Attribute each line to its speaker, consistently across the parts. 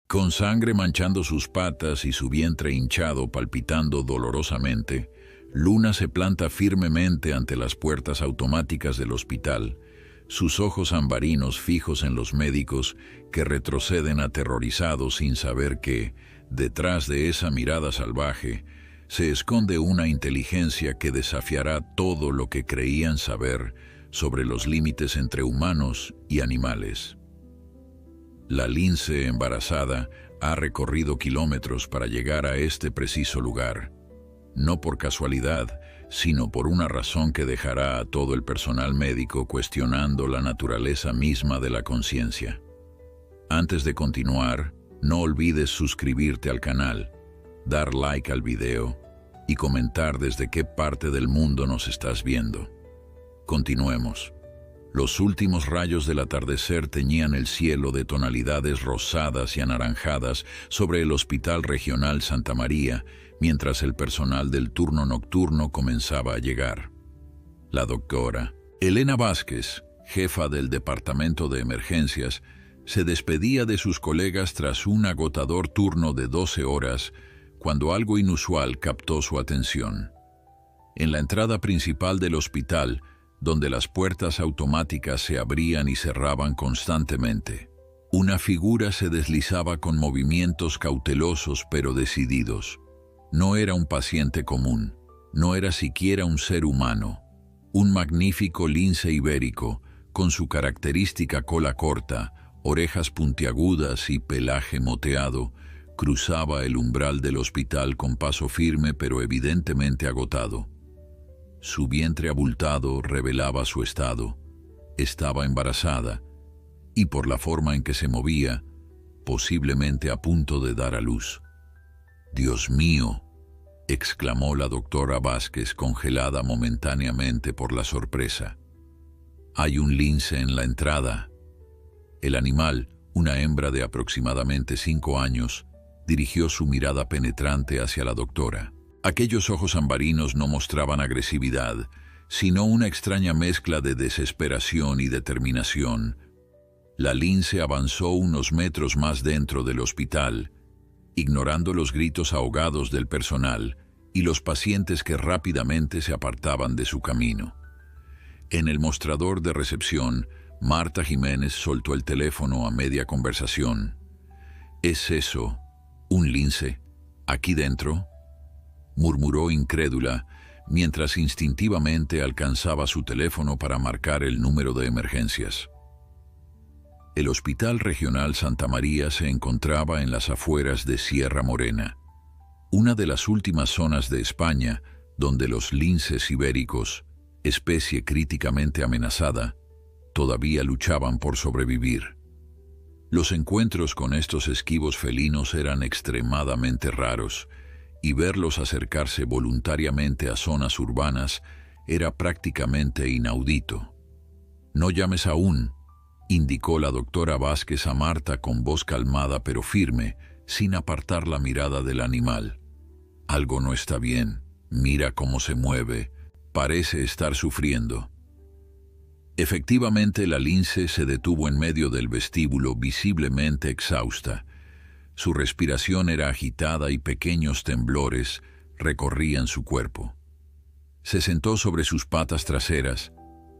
Speaker 1: Con sangre manchando sus patas y su vientre hinchado palpitando dolorosamente, Luna se planta firmemente ante las puertas automáticas del hospital, sus ojos ambarinos fijos en los médicos que retroceden aterrorizados sin saber que, detrás de esa mirada salvaje, se esconde una inteligencia que desafiará todo lo que creían saber sobre los límites entre humanos y animales. La lince embarazada ha recorrido kilómetros para llegar a este preciso lugar, no por casualidad, sino por una razón que dejará a todo el personal médico cuestionando la naturaleza misma de la conciencia. Antes de continuar, no olvides suscribirte al canal, dar like al video y comentar desde qué parte del mundo nos estás viendo. Continuemos. Los últimos rayos del atardecer teñían el cielo de tonalidades rosadas y anaranjadas sobre el Hospital Regional Santa María, mientras el personal del turno nocturno comenzaba a llegar. La doctora Elena Vázquez, jefa del Departamento de Emergencias, se despedía de sus colegas tras un agotador turno de 12 horas, cuando algo inusual captó su atención. En la entrada principal del hospital, donde las puertas automáticas se abrían y cerraban constantemente, una figura se deslizaba con movimientos cautelosos pero decididos. No era un paciente común, no era siquiera un ser humano. Un magnífico lince ibérico, con su característica cola corta, orejas puntiagudas y pelaje moteado, cruzaba el umbral del hospital con paso firme pero evidentemente agotado. Su vientre abultado revelaba su estado. Estaba embarazada y, por la forma en que se movía, posiblemente a punto de dar a luz. «Dios mío», exclamó la doctora Vázquez, congelada momentáneamente por la sorpresa. «Hay un lince en la entrada». El animal, una hembra de aproximadamente 5 años, dirigió su mirada penetrante hacia la doctora. Aquellos ojos ambarinos no mostraban agresividad, sino una extraña mezcla de desesperación y determinación. La lince avanzó unos metros más dentro del hospital, ignorando los gritos ahogados del personal y los pacientes que rápidamente se apartaban de su camino. En el mostrador de recepción, Marta Jiménez soltó el teléfono a media conversación. «¿Es eso un lince aquí dentro?», murmuró incrédula, mientras instintivamente alcanzaba su teléfono para marcar el número de emergencias. El Hospital Regional Santa María se encontraba en las afueras de Sierra Morena, una de las últimas zonas de España donde los linces ibéricos, especie críticamente amenazada, todavía luchaban por sobrevivir. Los encuentros con estos esquivos felinos eran extremadamente raros, y verlos acercarse voluntariamente a zonas urbanas era prácticamente inaudito. «No llames aún», indicó la doctora Vázquez a Marta con voz calmada pero firme, sin apartar la mirada del animal. «Algo no está bien. Mira cómo se mueve. Parece estar sufriendo». Efectivamente, la lince se detuvo en medio del vestíbulo, visiblemente exhausta. Su respiración era agitada y pequeños temblores recorrían su cuerpo. Se sentó sobre sus patas traseras,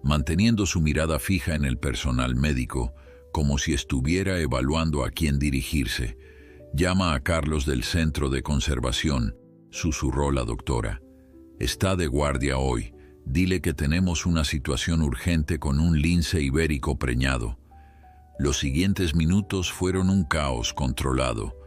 Speaker 1: manteniendo su mirada fija en el personal médico, como si estuviera evaluando a quién dirigirse. «Llama a Carlos del Centro de Conservación», susurró la doctora. «Está de guardia hoy. Dile que tenemos una situación urgente con un lince ibérico preñado». Los siguientes minutos fueron un caos controlado.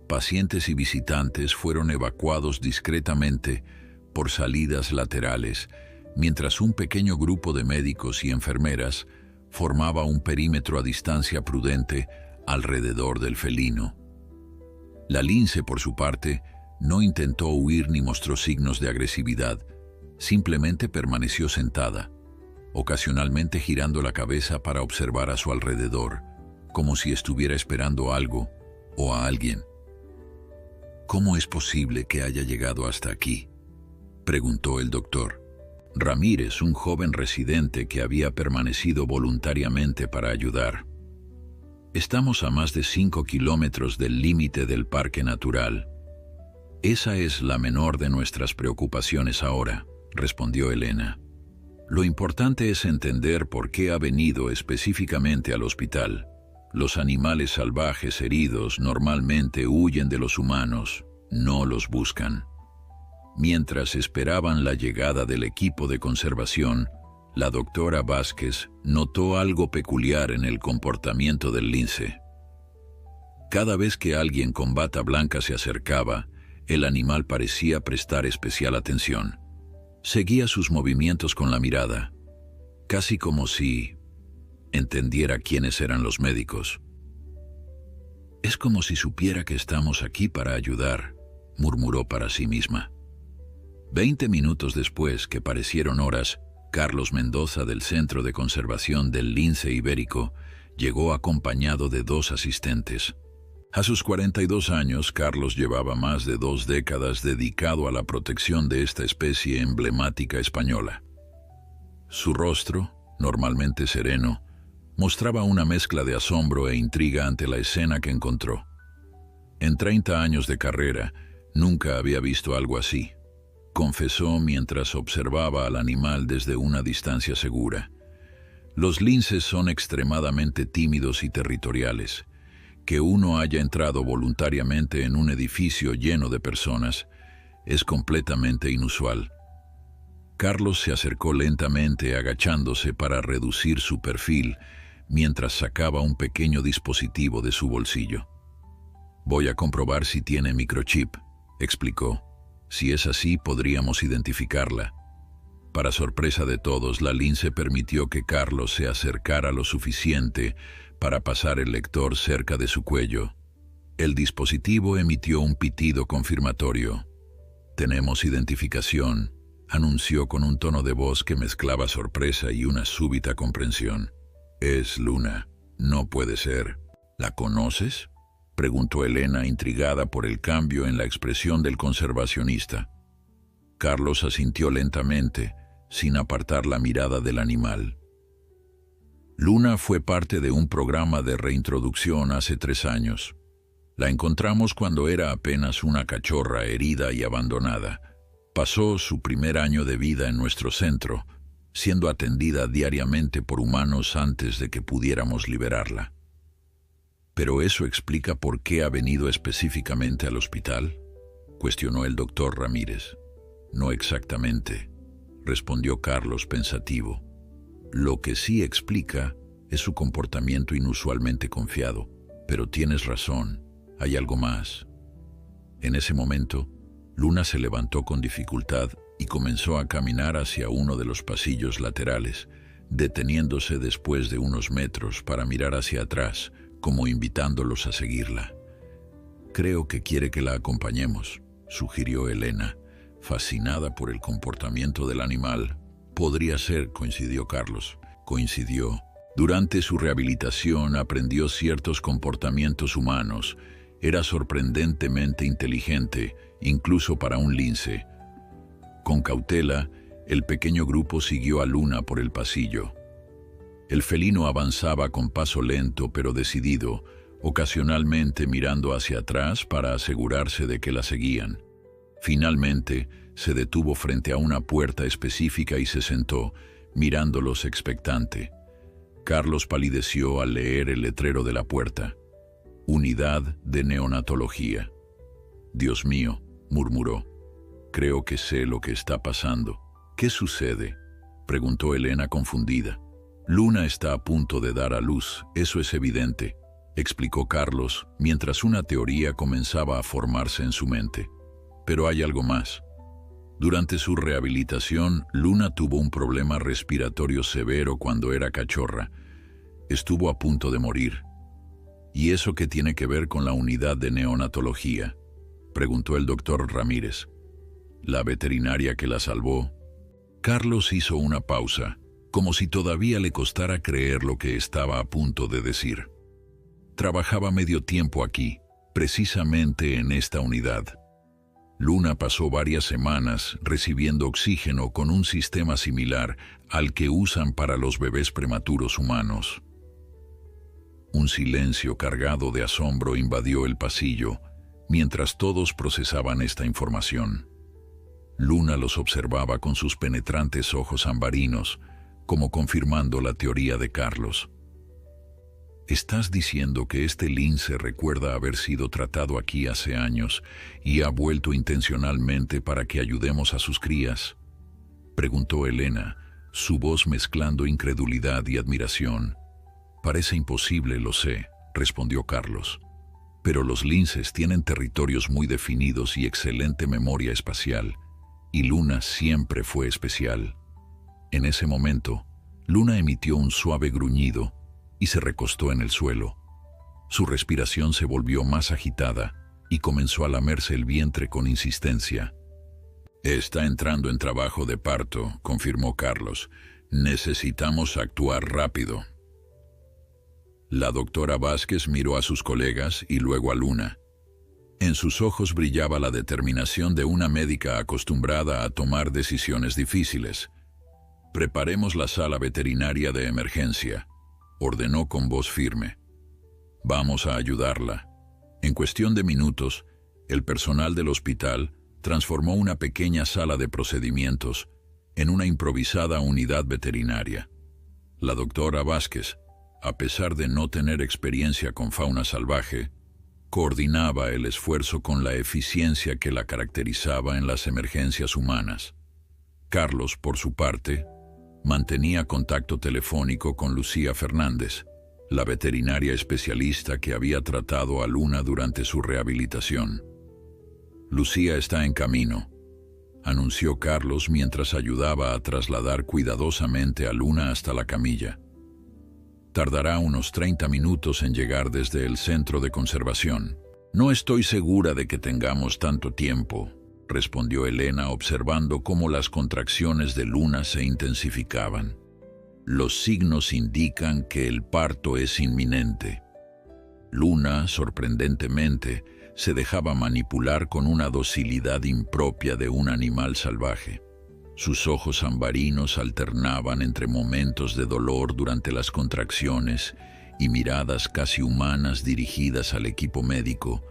Speaker 1: Pacientes y visitantes fueron evacuados discretamente por salidas laterales, mientras un pequeño grupo de médicos y enfermeras formaba un perímetro a distancia prudente alrededor del felino. La lince, por su parte, no intentó huir ni mostró signos de agresividad, simplemente permaneció sentada, ocasionalmente girando la cabeza para observar a su alrededor, como si estuviera esperando algo o a alguien. «¿Cómo es posible que haya llegado hasta aquí?», preguntó el doctor. Ramírez, un joven residente que había permanecido voluntariamente para ayudar. Estamos a más de 5 kilómetros del límite del parque natural. Esa es la menor de nuestras preocupaciones ahora, respondió Elena. Lo importante es entender por qué ha venido específicamente al hospital. Los animales salvajes heridos normalmente huyen de los humanos, no los buscan. Mientras esperaban la llegada del equipo de conservación, la doctora Vázquez notó algo peculiar en el comportamiento del lince. Cada vez que alguien con bata blanca se acercaba, el animal parecía prestar especial atención. Seguía sus movimientos con la mirada, casi como si entendiera quiénes eran los médicos. «Es como si supiera que estamos aquí para ayudar», murmuró para sí misma. 20 minutos después, que parecieron horas, Carlos Mendoza, del Centro de Conservación del Lince Ibérico, llegó acompañado de 2 asistentes. A sus 42 años, Carlos llevaba más de 2 décadas dedicado a la protección de esta especie emblemática española. Su rostro, normalmente sereno, mostraba una mezcla de asombro e intriga ante la escena que encontró. En 30 años de carrera, nunca había visto algo así, confesó mientras observaba al animal desde una distancia segura. Los linces son extremadamente tímidos y territoriales. Que uno haya entrado voluntariamente en un edificio lleno de personas es completamente inusual. Carlos se acercó lentamente, agachándose para reducir su perfil, mientras sacaba un pequeño dispositivo de su bolsillo. «Voy a comprobar si tiene microchip», explicó. «Si es así, podríamos identificarla». Para sorpresa de todos, la lince permitió que Carlos se acercara lo suficiente para pasar el lector cerca de su cuello. El dispositivo emitió un pitido confirmatorio. «Tenemos identificación», anunció con un tono de voz que mezclaba sorpresa y una súbita comprensión. «Es Luna. No puede ser. ¿La conoces?», preguntó Elena, intrigada por el cambio en la expresión del conservacionista. Carlos asintió lentamente, sin apartar la mirada del animal. Luna fue parte de un programa de reintroducción hace 3 años. La encontramos cuando era apenas una cachorra herida y abandonada. Pasó su primer año de vida en nuestro centro, siendo atendida diariamente por humanos antes de que pudiéramos liberarla. «¿Pero eso explica por qué ha venido específicamente al hospital?», cuestionó el doctor Ramírez. «No exactamente», respondió Carlos pensativo. «Lo que sí explica es su comportamiento inusualmente confiado. Pero tienes razón, hay algo más». En ese momento, Luna se levantó con dificultad y comenzó a caminar hacia uno de los pasillos laterales, deteniéndose después de unos metros para mirar hacia atrás, como invitándolos a seguirla. «Creo que quiere que la acompañemos», sugirió Elena, fascinada por el comportamiento del animal. «Podría ser», coincidió Carlos. Coincidió. Durante su rehabilitación aprendió ciertos comportamientos humanos. Era sorprendentemente inteligente, incluso para un lince. Con cautela, el pequeño grupo siguió a Luna por el pasillo. El felino avanzaba con paso lento pero decidido, ocasionalmente mirando hacia atrás para asegurarse de que la seguían. Finalmente, se detuvo frente a una puerta específica y se sentó, mirándolos expectante. Carlos palideció al leer el letrero de la puerta. «Unidad de neonatología». «Dios mío», murmuró. «Creo que sé lo que está pasando». «¿Qué sucede?», preguntó Elena confundida. «Luna está a punto de dar a luz, eso es evidente», explicó Carlos, mientras una teoría comenzaba a formarse en su mente. «Pero hay algo más. Durante su rehabilitación, Luna tuvo un problema respiratorio severo cuando era cachorra. Estuvo a punto de morir». «¿Y eso qué tiene que ver con la unidad de neonatología?», preguntó el doctor Ramírez. «La veterinaria que la salvó». Carlos hizo una pausa, como si todavía le costara creer lo que estaba a punto de decir. «Trabajaba medio tiempo aquí, precisamente en esta unidad. Luna pasó varias semanas recibiendo oxígeno con un sistema similar al que usan para los bebés prematuros humanos». Un silencio cargado de asombro invadió el pasillo mientras todos procesaban esta información. Luna los observaba con sus penetrantes ojos ambarinos, como confirmando la teoría de Carlos. ¿Estás diciendo que este lince recuerda haber sido tratado aquí hace años y ha vuelto intencionalmente para que ayudemos a sus crías?, preguntó Elena, su voz mezclando incredulidad y admiración. Parece imposible, lo sé, respondió Carlos. Pero los linces tienen territorios muy definidos y excelente memoria espacial, y Luna siempre fue especial. En ese momento, Luna emitió un suave gruñido y se recostó en el suelo. Su respiración se volvió más agitada y comenzó a lamerse el vientre con insistencia. Está entrando en trabajo de parto, confirmó Carlos. Necesitamos actuar rápido. La doctora Vázquez miró a sus colegas y luego a Luna. En sus ojos brillaba la determinación de una médica acostumbrada a tomar decisiones difíciles. Preparemos la sala veterinaria de emergencia, ordenó con voz firme. Vamos a ayudarla. En cuestión de minutos, el personal del hospital transformó una pequeña sala de procedimientos en una improvisada unidad veterinaria. La doctora Vázquez, a pesar de no tener experiencia con fauna salvaje, coordinaba el esfuerzo con la eficiencia que la caracterizaba en las emergencias humanas. Carlos, por su parte, mantenía contacto telefónico con Lucía Fernández, la veterinaria especialista que había tratado a Luna durante su rehabilitación. Lucía está en camino, anunció Carlos mientras ayudaba a trasladar cuidadosamente a Luna hasta la camilla. Tardará unos 30 minutos en llegar desde el centro de conservación. No estoy segura de que tengamos tanto tiempo, respondió Elena observando cómo las contracciones de Luna se intensificaban. Los signos indican que el parto es inminente. Luna, sorprendentemente, se dejaba manipular con una docilidad impropia de un animal salvaje. Sus ojos ambarinos alternaban entre momentos de dolor durante las contracciones y miradas casi humanas dirigidas al equipo médico,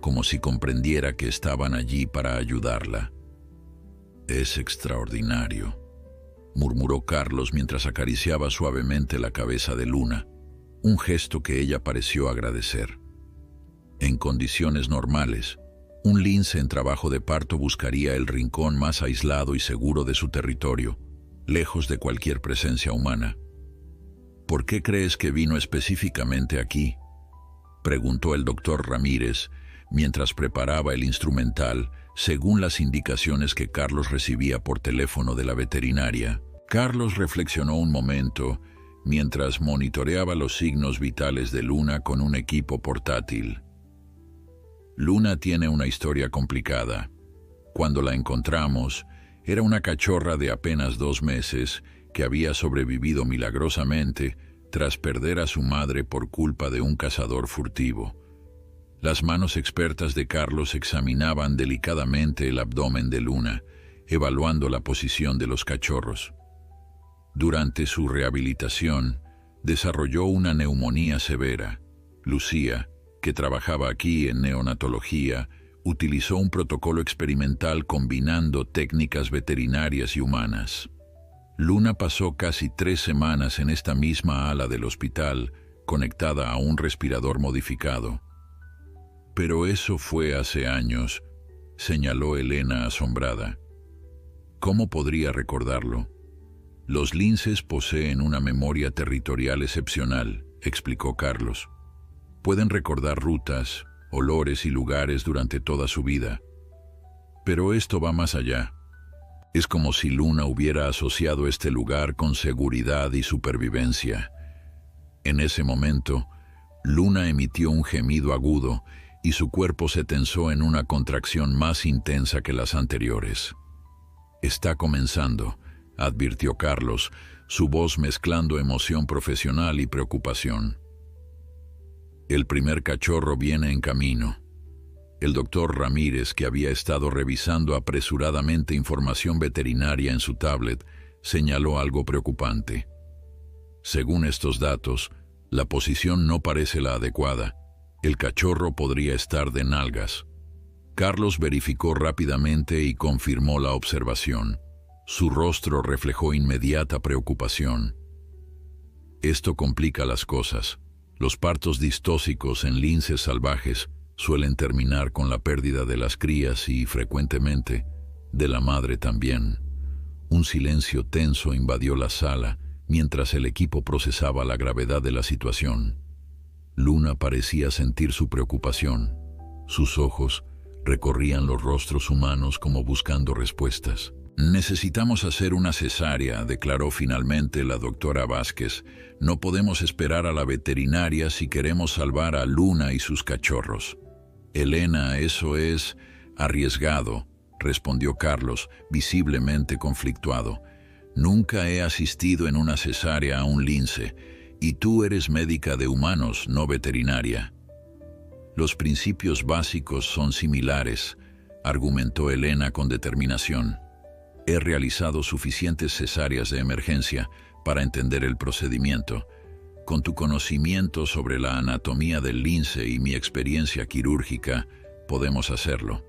Speaker 1: como si comprendiera que estaban allí para ayudarla. «Es extraordinario», murmuró Carlos mientras acariciaba suavemente la cabeza de Luna, un gesto que ella pareció agradecer. En condiciones normales, un lince en trabajo de parto buscaría el rincón más aislado y seguro de su territorio, lejos de cualquier presencia humana. «¿Por qué crees que vino específicamente aquí?», preguntó el doctor Ramírez, mientras preparaba el instrumental, según las indicaciones que Carlos recibía por teléfono de la veterinaria. Carlos reflexionó un momento, mientras monitoreaba los signos vitales de Luna con un equipo portátil. Luna tiene una historia complicada. Cuando la encontramos, era una cachorra de apenas 2 meses que había sobrevivido milagrosamente tras perder a su madre por culpa de un cazador furtivo. Las manos expertas de Carlos examinaban delicadamente el abdomen de Luna, evaluando la posición de los cachorros. Durante su rehabilitación, desarrolló una neumonía severa. Lucía, que trabajaba aquí en neonatología, utilizó un protocolo experimental combinando técnicas veterinarias y humanas. Luna pasó casi 3 semanas en esta misma ala del hospital, conectada a un respirador modificado. «Pero eso fue hace años», señaló Elena asombrada. «¿Cómo podría recordarlo?» «Los linces poseen una memoria territorial excepcional», explicó Carlos. «Pueden recordar rutas, olores y lugares durante toda su vida. Pero esto va más allá. Es como si Luna hubiera asociado este lugar con seguridad y supervivencia». En ese momento, Luna emitió un gemido agudo y su cuerpo se tensó en una contracción más intensa que las anteriores. «Está comenzando», advirtió Carlos, su voz mezclando emoción profesional y preocupación. «El primer cachorro viene en camino». El doctor Ramírez, que había estado revisando apresuradamente información veterinaria en su tablet, señaló algo preocupante. Según estos datos, La posición no parece la adecuada. El cachorro podría estar de nalgas. Carlos verificó rápidamente y confirmó la observación. Su rostro reflejó inmediata preocupación. Esto complica las cosas. Los partos distóxicos en linces salvajes suelen terminar con la pérdida de las crías y, frecuentemente, de la madre también. Un silencio tenso invadió la sala mientras el equipo procesaba la gravedad de la situación. Luna parecía sentir su preocupación. Sus ojos recorrían los rostros humanos como buscando respuestas. «Necesitamos hacer una cesárea», declaró finalmente la doctora Vázquez. «No podemos esperar a la veterinaria si queremos salvar a Luna y sus cachorros». «Elena, eso es arriesgado», respondió Carlos, visiblemente conflictuado. «Nunca he asistido en una cesárea a un lince, y tú eres médica de humanos, no veterinaria». «Los principios básicos son similares», argumentó Elena con determinación. «He realizado suficientes cesáreas de emergencia para entender el procedimiento. Con tu conocimiento sobre la anatomía del lince y mi experiencia quirúrgica, podemos hacerlo».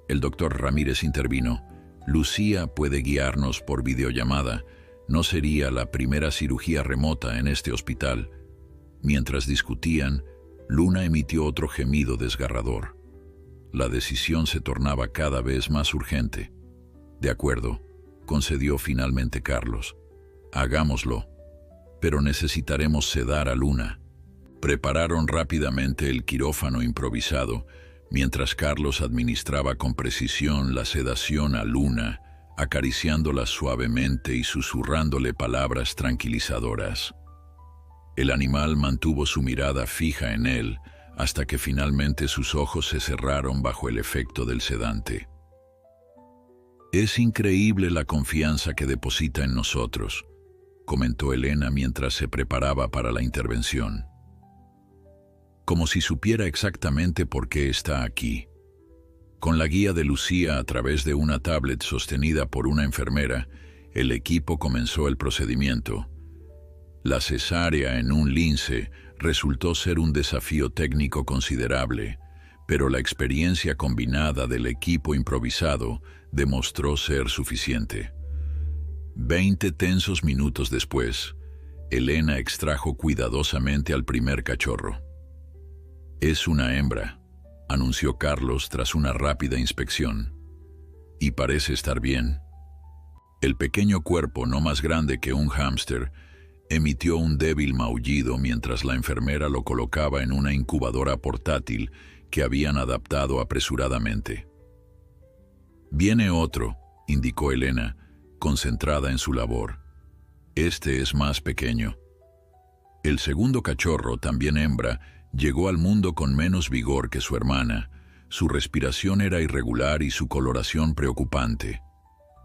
Speaker 1: El doctor Ramírez intervino. «Lucía puede guiarnos por videollamada. No sería la primera cirugía remota en este hospital». Mientras discutían, Luna emitió otro gemido desgarrador. La decisión se tornaba cada vez más urgente. «De acuerdo», concedió finalmente Carlos. «Hagámoslo, pero necesitaremos sedar a Luna». Prepararon rápidamente el quirófano improvisado, mientras Carlos administraba con precisión la sedación a Luna, acariciándola suavemente y susurrándole palabras tranquilizadoras. El animal mantuvo su mirada fija en él hasta que finalmente sus ojos se cerraron bajo el efecto del sedante. «Es increíble la confianza que deposita en nosotros», comentó Elena mientras se preparaba para la intervención. «Como si supiera exactamente por qué está aquí». Con la guía de Lucía a través de una tablet sostenida por una enfermera, el equipo comenzó el procedimiento. La cesárea en un lince resultó ser un desafío técnico considerable, pero la experiencia combinada del equipo improvisado demostró ser suficiente. 20 tensos minutos después, Elena extrajo cuidadosamente al primer cachorro. «Es una hembra», anunció Carlos tras una rápida inspección. «Y parece estar bien». El pequeño cuerpo, no más grande que un hámster, emitió un débil maullido mientras la enfermera lo colocaba en una incubadora portátil que habían adaptado apresuradamente. «Viene otro», indicó Elena, concentrada en su labor. «Este es más pequeño». El segundo cachorro, también hembra, llegó al mundo con menos vigor que su hermana. Su respiración era irregular y su coloración preocupante.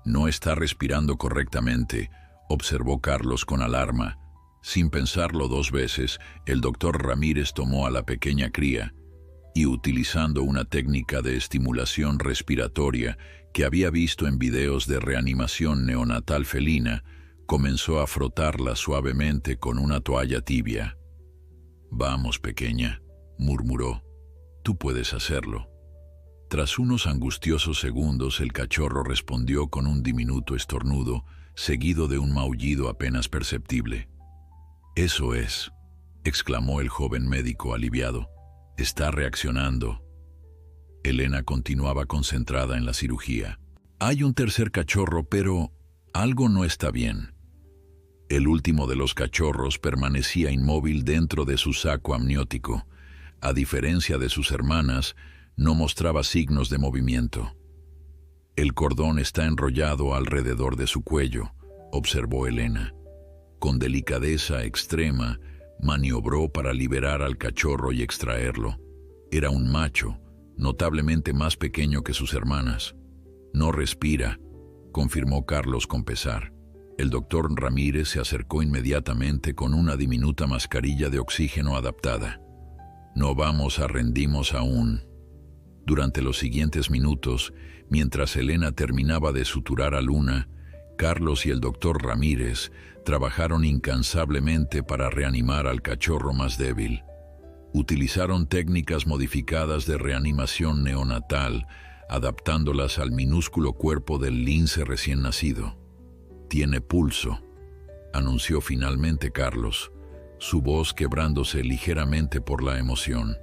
Speaker 1: «No está respirando correctamente», observó Carlos con alarma. Sin pensarlo dos veces, el doctor Ramírez tomó a la pequeña cría y, utilizando una técnica de estimulación respiratoria que había visto en videos de reanimación neonatal felina, comenzó a frotarla suavemente con una toalla tibia. «Vamos, pequeña», murmuró. «Tú puedes hacerlo». Tras unos angustiosos segundos, el cachorro respondió con un diminuto estornudo, seguido de un maullido apenas perceptible. «Eso es», exclamó el joven médico aliviado. «Está reaccionando». Elena continuaba concentrada en la cirugía. «Hay un tercer cachorro, pero algo no está bien». El último de los cachorros permanecía inmóvil dentro de su saco amniótico. A diferencia de sus hermanas, no mostraba signos de movimiento. «El cordón está enrollado alrededor de su cuello», observó Elena. Con delicadeza extrema, maniobró para liberar al cachorro y extraerlo. Era un macho, notablemente más pequeño que sus hermanas. «No respira», confirmó Carlos con pesar. El doctor Ramírez se acercó inmediatamente con una diminuta mascarilla de oxígeno adaptada. «No vamos a rendirnos aún». Durante los siguientes minutos, mientras Elena terminaba de suturar a Luna, Carlos y el doctor Ramírez trabajaron incansablemente para reanimar al cachorro más débil. Utilizaron técnicas modificadas de reanimación neonatal, adaptándolas al minúsculo cuerpo del lince recién nacido. «Tiene pulso», anunció finalmente Carlos, su voz quebrándose ligeramente por la emoción.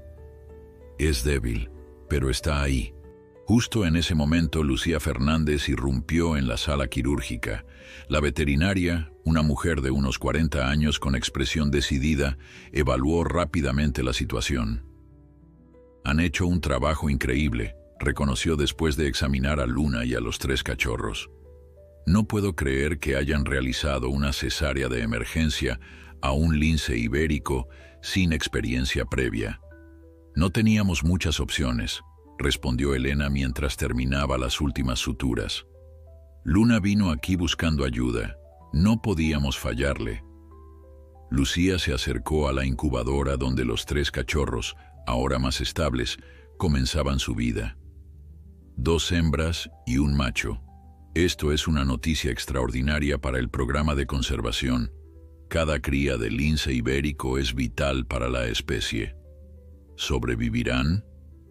Speaker 1: «Es débil, pero está ahí». Justo en ese momento, Lucía Fernández irrumpió en la sala quirúrgica. La veterinaria, una mujer de unos 40 años con expresión decidida, evaluó rápidamente la situación. «Han hecho un trabajo increíble», reconoció después de examinar a Luna y a los 3 cachorros. «No puedo creer que hayan realizado una cesárea de emergencia a un lince ibérico sin experiencia previa. No teníamos muchas opciones», respondió Elena mientras terminaba las últimas suturas. «Luna vino aquí buscando ayuda. No podíamos fallarle». Lucía se acercó a la incubadora donde los 3 cachorros, ahora más estables, comenzaban su vida. 2 hembras y un macho. Esto es una noticia extraordinaria para el programa de conservación. Cada cría de lince ibérico es vital para la especie. ¿Sobrevivirán?,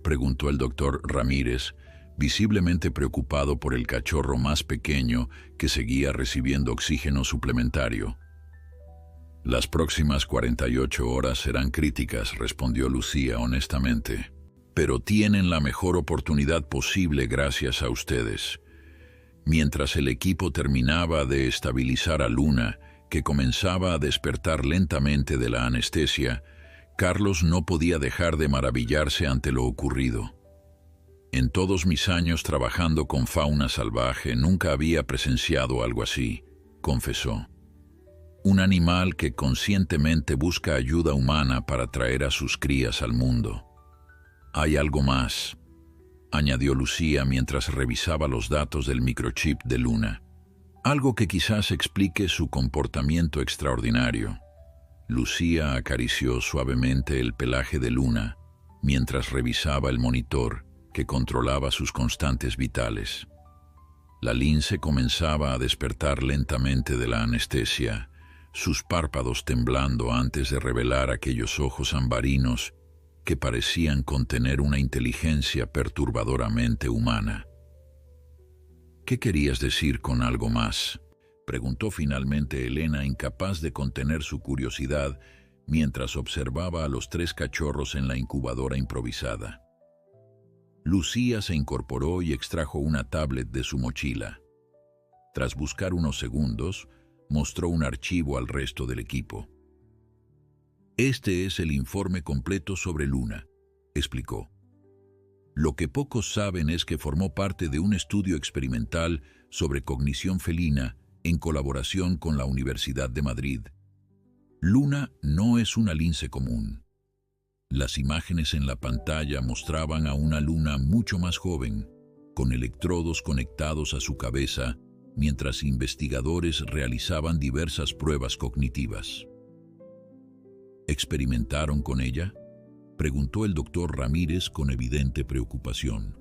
Speaker 1: preguntó el doctor Ramírez, visiblemente preocupado por el cachorro más pequeño que seguía recibiendo oxígeno suplementario. «Las próximas 48 horas serán críticas», respondió Lucía honestamente. «Pero tienen la mejor oportunidad posible gracias a ustedes». Mientras el equipo terminaba de estabilizar a Luna, que comenzaba a despertar lentamente de la anestesia, Carlos no podía dejar de maravillarse ante lo ocurrido. «En todos mis años trabajando con fauna salvaje nunca había presenciado algo así», confesó. «Un animal que conscientemente busca ayuda humana para traer a sus crías al mundo. Hay algo más», añadió Lucía mientras revisaba los datos del microchip de Luna. «Algo que quizás explique su comportamiento extraordinario». Lucía acarició suavemente el pelaje de Luna mientras revisaba el monitor que controlaba sus constantes vitales. La lince comenzaba a despertar lentamente de la anestesia, sus párpados temblando antes de revelar aquellos ojos ambarinos que parecían contener una inteligencia perturbadoramente humana. «¿Qué querías decir con algo más?», preguntó finalmente Elena, incapaz de contener su curiosidad mientras observaba a los 3 cachorros en la incubadora improvisada. Lucía se incorporó y extrajo una tablet de su mochila. Tras buscar unos segundos, mostró un archivo al resto del equipo. «Este es el informe completo sobre Luna», explicó. «Lo que pocos saben es que formó parte de un estudio experimental sobre cognición felina en colaboración con la Universidad de Madrid. Luna no es una lince común. Las imágenes en la pantalla mostraban a una Luna mucho más joven, con electrodos conectados a su cabeza, mientras investigadores realizaban diversas pruebas cognitivas». «¿Experimentaron con ella?», preguntó el doctor Ramírez con evidente preocupación.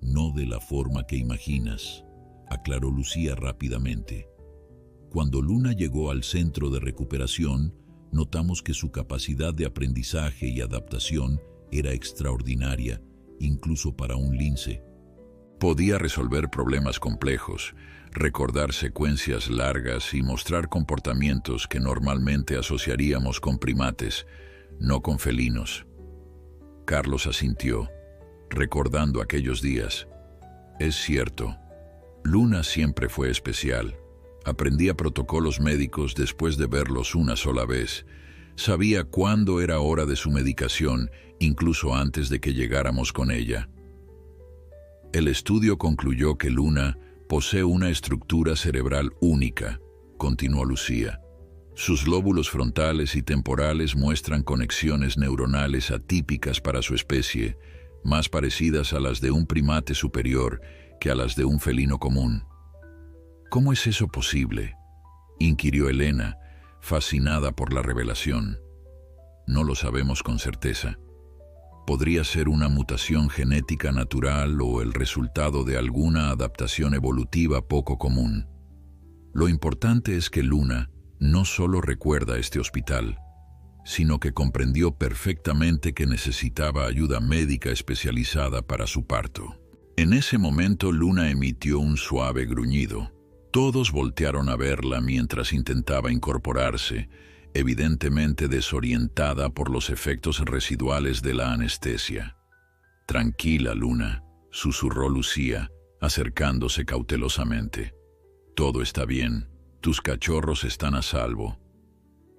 Speaker 1: «No de la forma que imaginas», aclaró Lucía rápidamente. «Cuando Luna llegó al centro de recuperación, notamos que su capacidad de aprendizaje y adaptación era extraordinaria, incluso para un lince. Podía resolver problemas complejos, recordar secuencias largas y mostrar comportamientos que normalmente asociaríamos con primates, no con felinos». Carlos asintió, recordando aquellos días. «Es cierto. Luna siempre fue especial. Aprendía protocolos médicos después de verlos una sola vez. Sabía cuándo era hora de su medicación, incluso antes de que llegáramos con ella. El estudio concluyó que Luna posee una estructura cerebral única», continuó Lucía. «Sus lóbulos frontales y temporales muestran conexiones neuronales atípicas para su especie, más parecidas a las de un primate superior que a las de un felino común». «¿Cómo es eso posible?», inquirió Elena, fascinada por la revelación. «No lo sabemos con certeza. Podría ser una mutación genética natural o el resultado de alguna adaptación evolutiva poco común. Lo importante es que Luna no solo recuerda este hospital, sino que comprendió perfectamente que necesitaba ayuda médica especializada para su parto. En ese momento Luna emitió un suave gruñido. Todos voltearon a verla mientras intentaba incorporarse, evidentemente desorientada por los efectos residuales de la anestesia. «Tranquila, Luna», susurró Lucía, acercándose cautelosamente. «Todo está bien, tus cachorros están a salvo».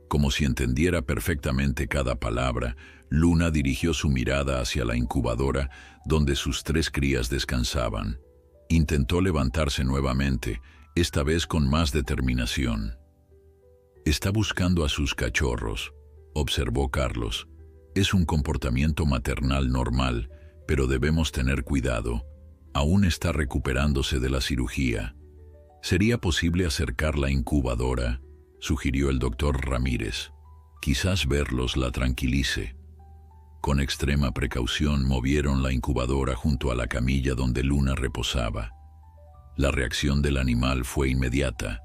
Speaker 1: Como si entendiera perfectamente cada palabra, Luna dirigió su mirada hacia la incubadora donde sus 3 crías descansaban. Intentó levantarse nuevamente, esta vez con más determinación. «Está buscando a sus cachorros», observó Carlos. «Es un comportamiento maternal normal, pero debemos tener cuidado. Aún está recuperándose de la cirugía». «¿Sería posible acercar la incubadora?», sugirió el doctor Ramírez. «Quizás verlos la tranquilice». Con extrema precaución movieron la incubadora junto a la camilla donde Luna reposaba. La reacción del animal fue inmediata.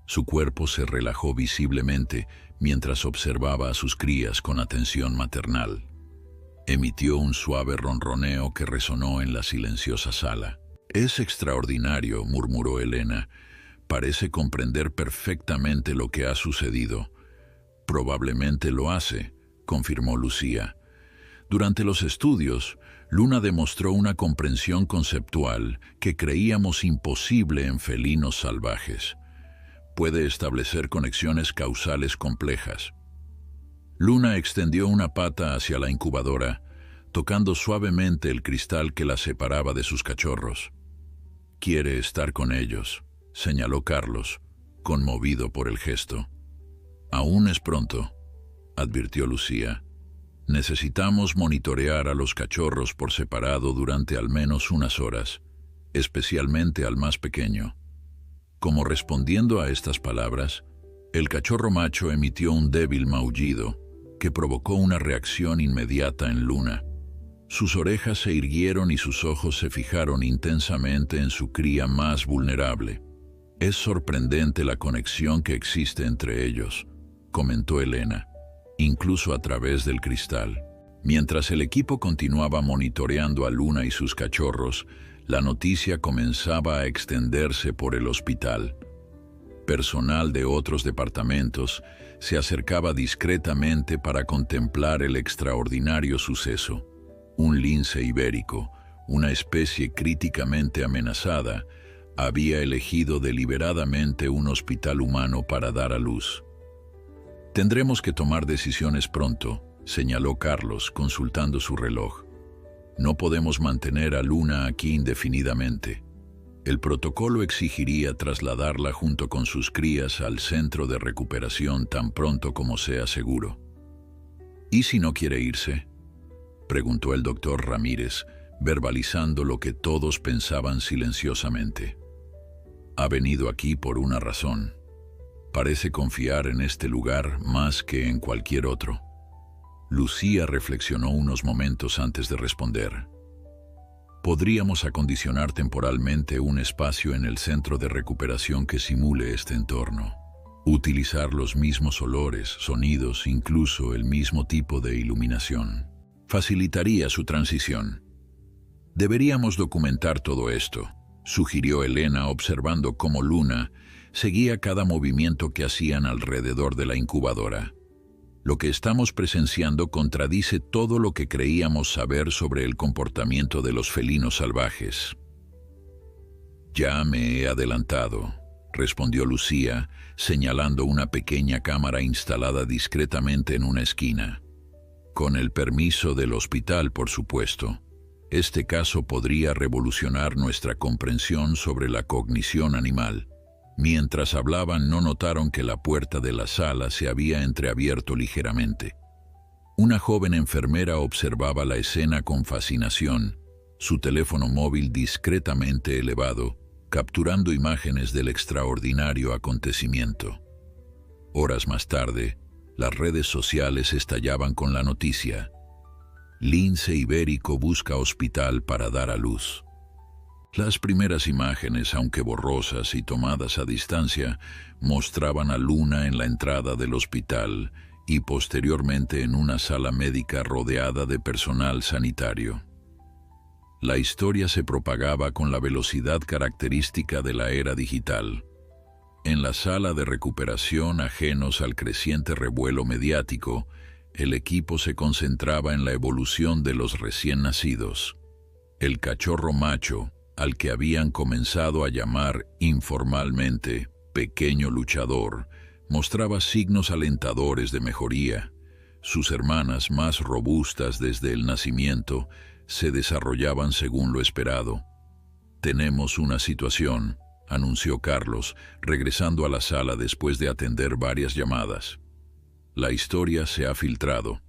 Speaker 1: Su cuerpo se relajó visiblemente mientras observaba a sus crías con atención maternal. Emitió un suave ronroneo que resonó en la silenciosa sala. «Es extraordinario», murmuró Elena. «Parece comprender perfectamente lo que ha sucedido». «Probablemente lo hace», confirmó Lucía. «Durante los estudios, Luna demostró una comprensión conceptual que creíamos imposible en felinos salvajes. Puede establecer conexiones causales complejas». Luna extendió una pata hacia la incubadora, tocando suavemente el cristal que la separaba de sus cachorros. «Quiere estar con ellos», señaló Carlos, conmovido por el gesto. «Aún es pronto», advirtió Lucía. «Necesitamos monitorear a los cachorros por separado durante al menos unas horas, especialmente al más pequeño». Como respondiendo a estas palabras, el cachorro macho emitió un débil maullido que provocó una reacción inmediata en Luna. Sus orejas se irguieron y sus ojos se fijaron intensamente en su cría más vulnerable. «Es sorprendente la conexión que existe entre ellos», comentó Elena, «incluso a través del cristal». Mientras el equipo continuaba monitoreando a Luna y sus cachorros, la noticia comenzaba a extenderse por el hospital. Personal de otros departamentos se acercaba discretamente para contemplar el extraordinario suceso. Un lince ibérico, una especie críticamente amenazada, había elegido deliberadamente un hospital humano para dar a luz. «Tendremos que tomar decisiones pronto», señaló Carlos, consultando su reloj. «No podemos mantener a Luna aquí indefinidamente. El protocolo exigiría trasladarla junto con sus crías al centro de recuperación tan pronto como sea seguro». «¿Y si no quiere irse?», preguntó el doctor Ramírez, verbalizando lo que todos pensaban silenciosamente. «Ha venido aquí por una razón. Parece confiar en este lugar más que en cualquier otro». Lucía reflexionó unos momentos antes de responder. «Podríamos acondicionar temporalmente un espacio en el centro de recuperación que simule este entorno. Utilizar los mismos olores, sonidos, incluso el mismo tipo de iluminación. Facilitaría su transición. Deberíamos documentar todo esto», sugirió Elena, observando cómo Luna seguía cada movimiento que hacían alrededor de la incubadora. «Lo que estamos presenciando contradice todo lo que creíamos saber sobre el comportamiento de los felinos salvajes». «Ya me he adelantado», respondió Lucía, señalando una pequeña cámara instalada discretamente en una esquina. «Con el permiso del hospital, por supuesto. Este caso podría revolucionar nuestra comprensión sobre la cognición animal». Mientras hablaban, no notaron que la puerta de la sala se había entreabierto ligeramente. Una joven enfermera observaba la escena con fascinación, su teléfono móvil discretamente elevado, capturando imágenes del extraordinario acontecimiento. Horas más tarde, las redes sociales estallaban con la noticia. Lince Ibérico busca hospital para dar a luz. Las primeras imágenes, aunque borrosas y tomadas a distancia, mostraban a Luna en la entrada del hospital y posteriormente en una sala médica rodeada de personal sanitario. La historia se propagaba con la velocidad característica de la era digital. En la sala de recuperación, ajenos al creciente revuelo mediático, el equipo se concentraba en la evolución de los recién nacidos. El cachorro macho, al que habían comenzado a llamar informalmente pequeño luchador, mostraba signos alentadores de mejoría. Sus hermanas, más robustas desde el nacimiento, se desarrollaban según lo esperado. «Tenemos una situación», anunció Carlos, regresando a la sala después de atender varias llamadas. La historia se ha filtrado.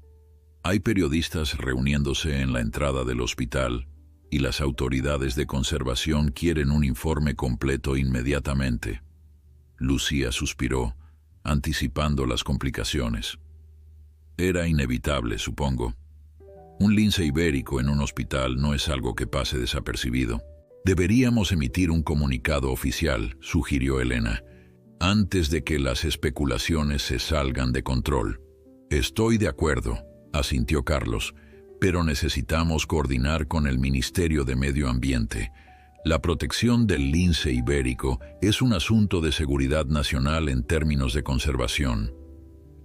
Speaker 1: Hay periodistas reuniéndose en la entrada del hospital y las autoridades de conservación quieren un informe completo inmediatamente. Lucía suspiró, anticipando las complicaciones. Era inevitable, supongo. Un lince ibérico en un hospital no es algo que pase desapercibido. Deberíamos emitir un comunicado oficial, sugirió Elena, antes de que las especulaciones se salgan de control. Estoy de acuerdo, asintió Carlos, pero necesitamos coordinar con el Ministerio de Medio Ambiente. La protección del lince ibérico es un asunto de seguridad nacional en términos de conservación.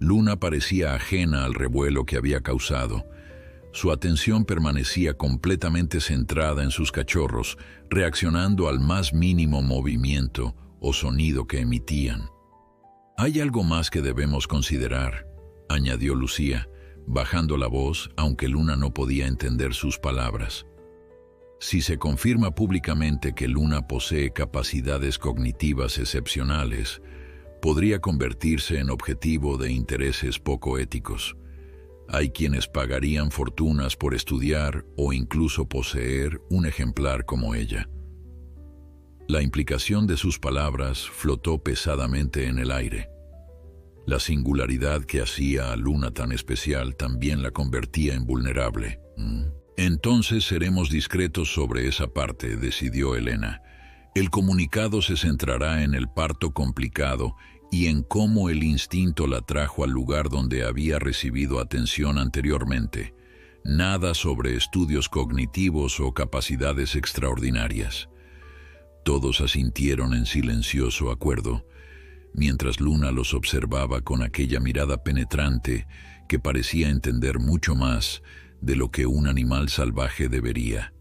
Speaker 1: Luna parecía ajena al revuelo que había causado. Su atención permanecía completamente centrada en sus cachorros, reaccionando al más mínimo movimiento o sonido que emitían. «Hay algo más que debemos considerar», añadió Lucía, bajando la voz, aunque Luna no podía entender sus palabras. Si se confirma públicamente que Luna posee capacidades cognitivas excepcionales, podría convertirse en objetivo de intereses poco éticos. Hay quienes pagarían fortunas por estudiar o incluso poseer un ejemplar como ella. La implicación de sus palabras flotó pesadamente en el aire. La singularidad que hacía a Luna tan especial también la convertía en vulnerable. Entonces seremos discretos sobre esa parte, decidió Elena. El comunicado se centrará en el parto complicado y en cómo el instinto la trajo al lugar donde había recibido atención anteriormente. Nada sobre estudios cognitivos o capacidades extraordinarias. Todos asintieron en silencioso acuerdo, mientras Luna los observaba con aquella mirada penetrante que parecía entender mucho más de lo que un animal salvaje debería.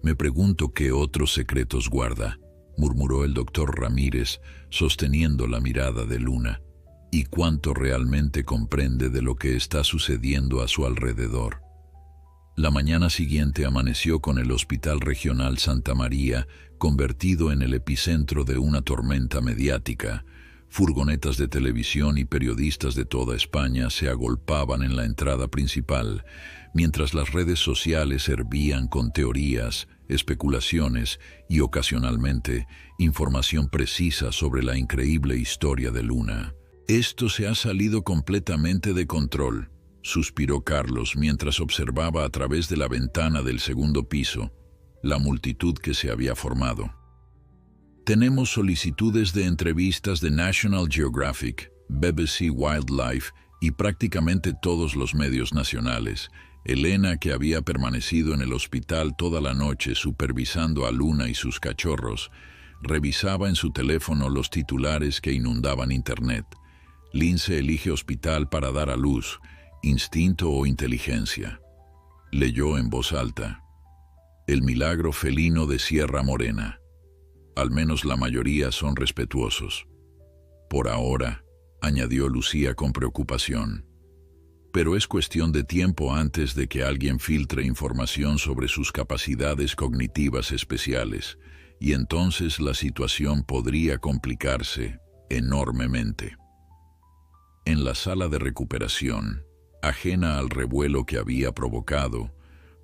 Speaker 1: «Me pregunto qué otros secretos guarda», murmuró el doctor Ramírez, sosteniendo la mirada de Luna, «y cuánto realmente comprende de lo que está sucediendo a su alrededor». La mañana siguiente amaneció con el Hospital Regional Santa María convertido en el epicentro de una tormenta mediática. Furgonetas de televisión y periodistas de toda España se agolpaban en la entrada principal, mientras las redes sociales hervían con teorías, especulaciones y ocasionalmente información precisa sobre la increíble historia de Luna. «Esto se ha salido completamente de control», suspiró Carlos mientras observaba a través de la ventana del segundo piso la multitud que se había formado. «Tenemos solicitudes de entrevistas de National Geographic, BBC Wildlife y prácticamente todos los medios nacionales». Elena, que había permanecido en el hospital toda la noche supervisando a Luna y sus cachorros, revisaba en su teléfono los titulares que inundaban Internet. «Lince elige hospital para dar a luz, instinto o inteligencia». Leyó en voz alta. «El milagro felino de Sierra Morena. Al menos la mayoría son respetuosos». «Por ahora», añadió Lucía con preocupación. «Pero es cuestión de tiempo antes de que alguien filtre información sobre sus capacidades cognitivas especiales, y entonces la situación podría complicarse enormemente». En la sala de recuperación, ajena al revuelo que había provocado,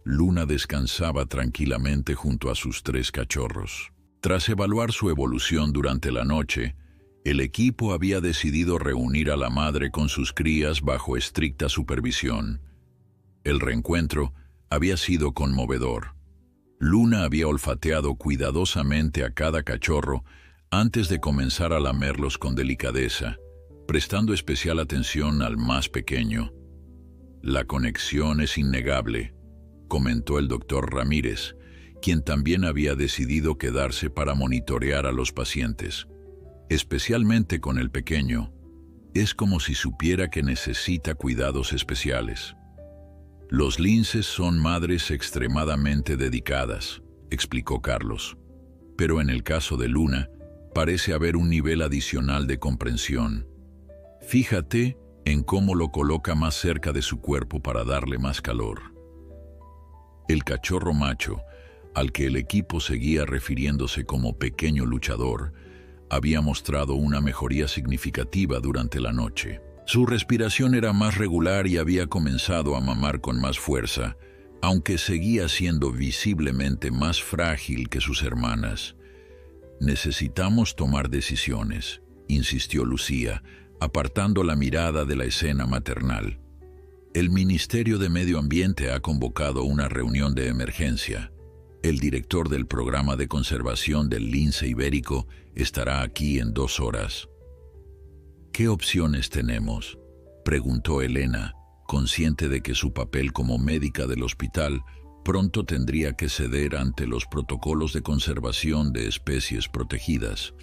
Speaker 1: Luna descansaba tranquilamente junto a sus 3 cachorros. Tras evaluar su evolución durante la noche, el equipo había decidido reunir a la madre con sus crías bajo estricta supervisión. El reencuentro había sido conmovedor. Luna había olfateado cuidadosamente a cada cachorro antes de comenzar a lamerlos con delicadeza, prestando especial atención al más pequeño. «La conexión es innegable», comentó el doctor Ramírez, quien también había decidido quedarse para monitorear a los pacientes. Especialmente con el pequeño, es como si supiera que necesita cuidados especiales. «Los linces son madres extremadamente dedicadas», explicó Carlos. «Pero en el caso de Luna, parece haber un nivel adicional de comprensión. Fíjate en cómo lo coloca más cerca de su cuerpo para darle más calor». El cachorro macho, al que el equipo seguía refiriéndose como pequeño luchador, había mostrado una mejoría significativa durante la noche. Su respiración era más regular y había comenzado a mamar con más fuerza, aunque seguía siendo visiblemente más frágil que sus hermanas. «Necesitamos tomar decisiones», insistió Lucía, apartando la mirada de la escena maternal. «El Ministerio de Medio Ambiente ha convocado una reunión de emergencia. El director del programa de conservación del lince ibérico estará aquí en 2 horas». «¿Qué opciones tenemos?», preguntó Elena, consciente de que su papel como médica del hospital pronto tendría que ceder ante los protocolos de conservación de especies protegidas.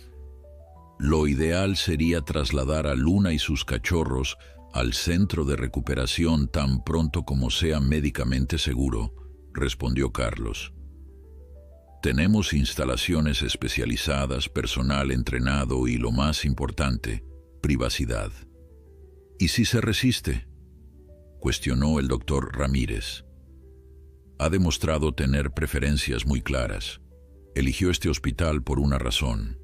Speaker 1: «Lo ideal sería trasladar a Luna y sus cachorros al centro de recuperación tan pronto como sea médicamente seguro», respondió Carlos. «Tenemos instalaciones especializadas, personal entrenado y, lo más importante, privacidad». «¿Y si se resiste?», cuestionó el doctor Ramírez. «Ha demostrado tener preferencias muy claras. Eligió este hospital por una razón».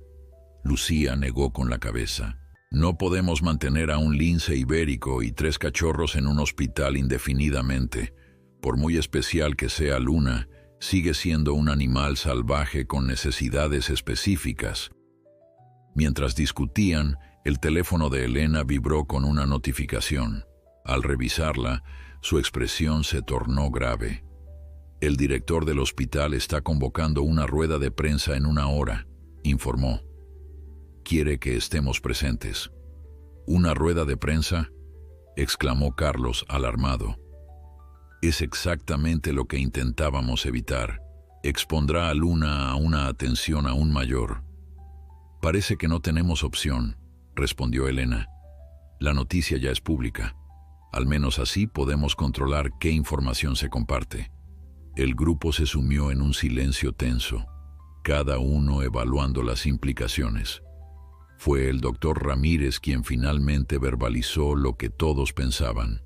Speaker 1: Lucía negó con la cabeza. «No podemos mantener a un lince ibérico y 3 cachorros en un hospital indefinidamente. Por muy especial que sea Luna, sigue siendo un animal salvaje con necesidades específicas». Mientras discutían, el teléfono de Elena vibró con una notificación. Al revisarla, su expresión se tornó grave. «El director del hospital está convocando una rueda de prensa en 1 hora», informó. «Quiere que estemos presentes». «¿Una rueda de prensa?», exclamó Carlos, alarmado. «Es exactamente lo que intentábamos evitar. Expondrá a Luna a una atención aún mayor». «Parece que no tenemos opción», respondió Elena. «La noticia ya es pública. Al menos así podemos controlar qué información se comparte». El grupo se sumió en un silencio tenso, cada uno evaluando las implicaciones. Fue el doctor Ramírez quien finalmente verbalizó lo que todos pensaban.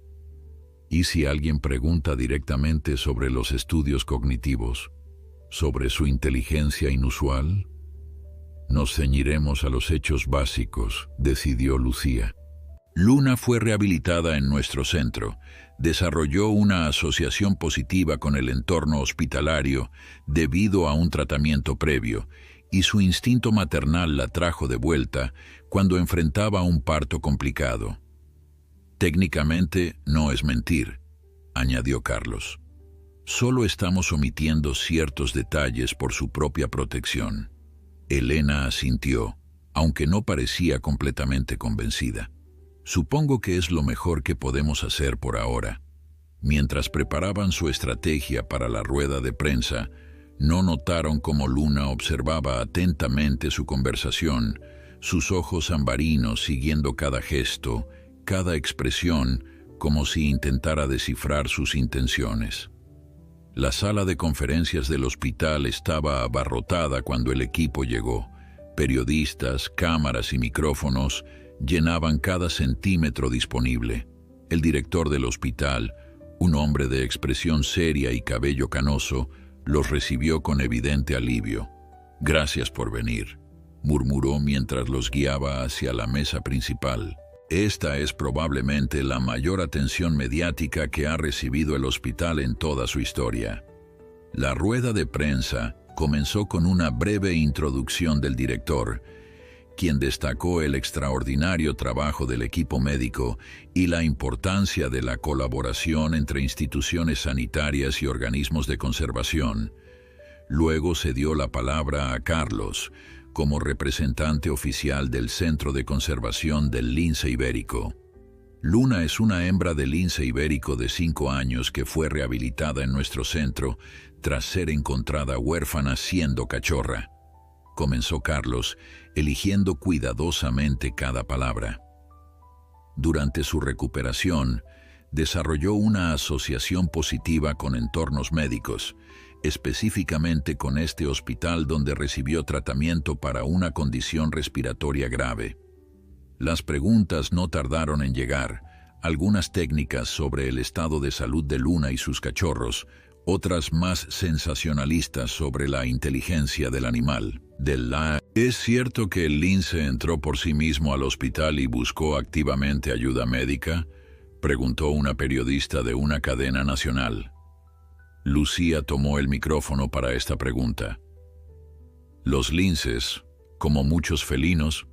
Speaker 1: ¿Y si alguien pregunta directamente sobre los estudios cognitivos, sobre su inteligencia inusual? «Nos ceñiremos a los hechos básicos», decidió Lucía. «Luna fue rehabilitada en nuestro centro, desarrolló una asociación positiva con el entorno hospitalario debido a un tratamiento previo, y su instinto maternal la trajo de vuelta cuando enfrentaba un parto complicado. Técnicamente no es mentir», añadió Carlos. «Solo estamos omitiendo ciertos detalles por su propia protección». Elena asintió, aunque no parecía completamente convencida. «Supongo que es lo mejor que podemos hacer por ahora». Mientras preparaban su estrategia para la rueda de prensa, no notaron cómo Luna observaba atentamente su conversación, sus ojos ambarinos siguiendo cada gesto, cada expresión, como si intentara descifrar sus intenciones. La sala de conferencias del hospital estaba abarrotada cuando el equipo llegó. Periodistas, cámaras y micrófonos llenaban cada centímetro disponible. El director del hospital, un hombre de expresión seria y cabello canoso, los recibió con evidente alivio. «Gracias por venir», murmuró mientras los guiaba hacia la mesa principal. «Esta es probablemente la mayor atención mediática que ha recibido el hospital en toda su historia». La rueda de prensa comenzó con una breve introducción del director, quien destacó el extraordinario trabajo del equipo médico y la importancia de la colaboración entre instituciones sanitarias y organismos de conservación. Luego se dio la palabra a Carlos, como representante oficial del Centro de Conservación del Lince Ibérico. Luna es una hembra de lince ibérico de 5 años que fue rehabilitada en nuestro centro tras ser encontrada huérfana siendo cachorra. Comenzó Carlos, eligiendo cuidadosamente cada palabra. Durante su recuperación, desarrolló una asociación positiva con entornos médicos, específicamente con este hospital donde recibió tratamiento para una condición respiratoria grave. Las preguntas no tardaron en llegar, algunas técnicas sobre el estado de salud de Luna y sus cachorros, otras más sensacionalistas sobre la inteligencia del animal. ¿Es cierto que el lince entró por sí mismo al hospital y buscó activamente ayuda médica?, preguntó una periodista de una cadena nacional. Lucía tomó el micrófono para esta pregunta. Los linces, como muchos felinos,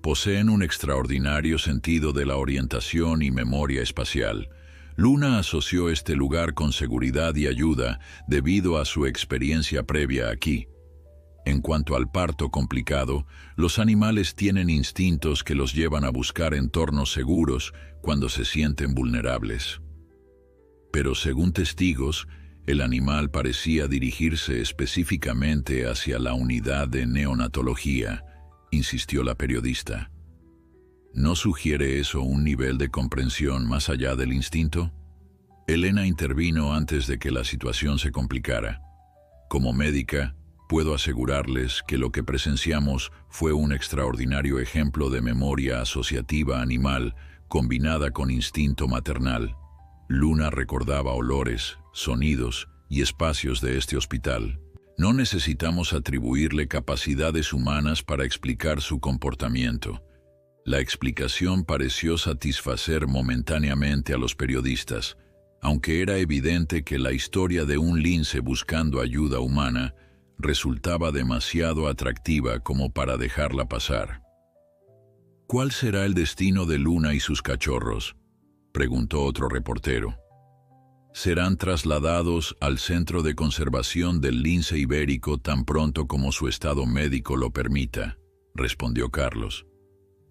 Speaker 1: poseen un extraordinario sentido de la orientación y memoria espacial. Luna asoció este lugar con seguridad y ayuda debido a su experiencia previa aquí. En cuanto al parto complicado, los animales tienen instintos que los llevan a buscar entornos seguros cuando se sienten vulnerables. Pero según testigos, el animal parecía dirigirse específicamente hacia la unidad de neonatología, insistió la periodista. ¿No sugiere eso un nivel de comprensión más allá del instinto? Elena intervino antes de que la situación se complicara. Como médica, puedo asegurarles que lo que presenciamos fue un extraordinario ejemplo de memoria asociativa animal combinada con instinto maternal. Luna recordaba olores, sonidos y espacios de este hospital. No necesitamos atribuirle capacidades humanas para explicar su comportamiento. La explicación pareció satisfacer momentáneamente a los periodistas, aunque era evidente que la historia de un lince buscando ayuda humana resultaba demasiado atractiva como para dejarla pasar. ¿Cuál será el destino de Luna y sus cachorros?, preguntó otro reportero. Serán trasladados al Centro de Conservación del Lince Ibérico tan pronto como su estado médico lo permita, respondió Carlos.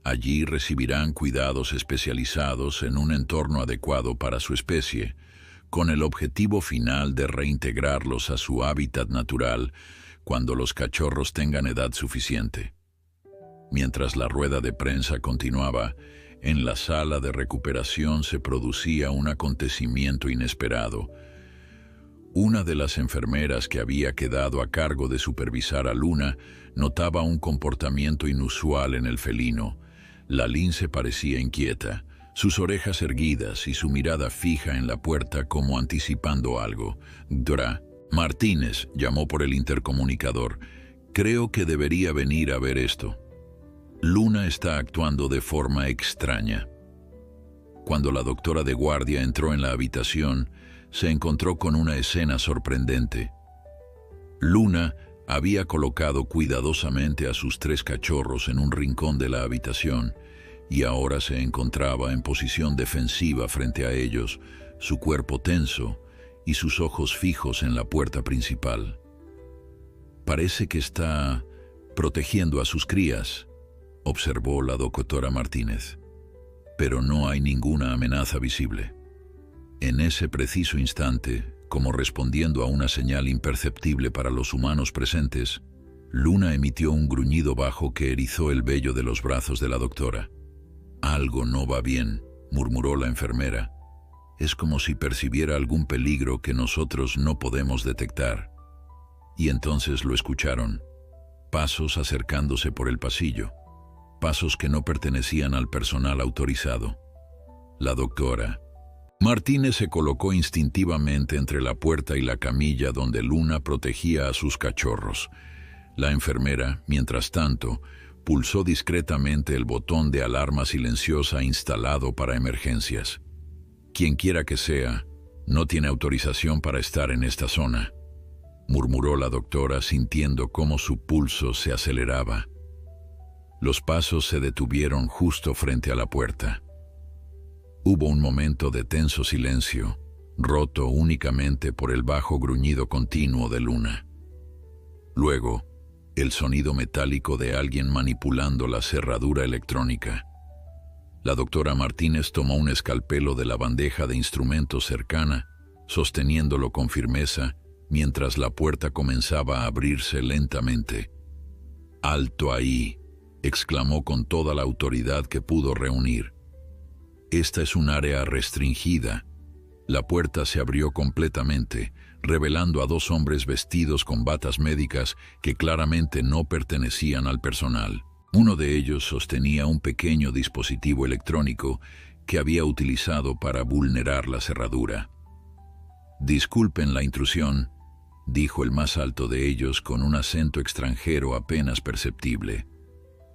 Speaker 1: Allí recibirán cuidados especializados en un entorno adecuado para su especie, con el objetivo final de reintegrarlos a su hábitat natural cuando los cachorros tengan edad suficiente. Mientras la rueda de prensa continuaba, en la sala de recuperación se producía un acontecimiento inesperado. Una de las enfermeras que había quedado a cargo de supervisar a Luna notaba un comportamiento inusual en el felino. La lince parecía inquieta, sus orejas erguidas y su mirada fija en la puerta como anticipando algo. «Dra, Martínez», llamó por el intercomunicador. «Creo que debería venir a ver esto. Luna está actuando de forma extraña». Cuando la doctora de guardia entró en la habitación, se encontró con una escena sorprendente. Luna había colocado cuidadosamente a sus 3 cachorros en un rincón de la habitación y ahora se encontraba en posición defensiva frente a ellos, su cuerpo tenso y sus ojos fijos en la puerta principal. «Parece que está protegiendo a sus crías», observó la doctora Martínez. «Pero no hay ninguna amenaza visible». En ese preciso instante, como respondiendo a una señal imperceptible para los humanos presentes, Luna emitió un gruñido bajo que erizó el vello de los brazos de la doctora. «Algo no va bien», murmuró la enfermera. «Es como si percibiera algún peligro que nosotros no podemos detectar». Y entonces lo escucharon. Pasos acercándose por el pasillo. Pasos que no pertenecían al personal autorizado. La doctora Martínez se colocó instintivamente entre la puerta y la camilla donde Luna protegía a sus cachorros. La enfermera, mientras tanto, pulsó discretamente el botón de alarma silenciosa instalado para emergencias. «Quienquiera que sea, no tiene autorización para estar en esta zona», murmuró la doctora sintiendo cómo su pulso se aceleraba. Los pasos se detuvieron justo frente a la puerta. Hubo un momento de tenso silencio, roto únicamente por el bajo gruñido continuo de Luna. Luego, el sonido metálico de alguien manipulando la cerradura electrónica. La doctora Martínez tomó un escalpelo de la bandeja de instrumentos cercana, sosteniéndolo con firmeza, mientras la puerta comenzaba a abrirse lentamente. «¡Alto ahí!», exclamó con toda la autoridad que pudo reunir. «Esta es un área restringida». La puerta se abrió completamente, revelando a dos hombres vestidos con batas médicas que claramente no pertenecían al personal. Uno de ellos sostenía un pequeño dispositivo electrónico que había utilizado para vulnerar la cerradura. «Disculpen la intrusión», dijo el más alto de ellos con un acento extranjero apenas perceptible.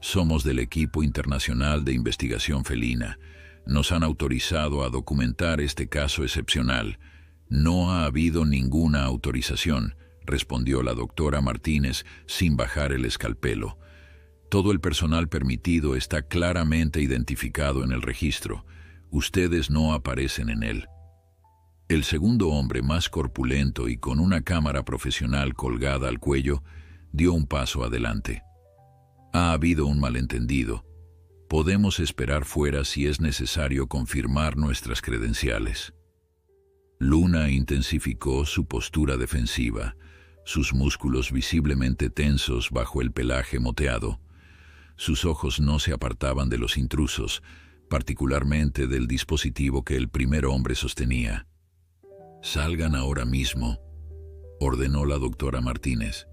Speaker 1: «Somos del equipo internacional de investigación felina. Nos han autorizado a documentar este caso excepcional». «No ha habido ninguna autorización», respondió la doctora Martínez sin bajar el escalpelo. «Todo el personal permitido está claramente identificado en el registro. Ustedes no aparecen en él». El segundo hombre, más corpulento y con una cámara profesional colgada al cuello, dio un paso adelante. «Ha habido un malentendido. Podemos esperar fuera si es necesario confirmar nuestras credenciales». Luna intensificó su postura defensiva, sus músculos visiblemente tensos bajo el pelaje moteado. Sus ojos no se apartaban de los intrusos, particularmente del dispositivo que el primer hombre sostenía. «Salgan ahora mismo», ordenó la doctora Martínez.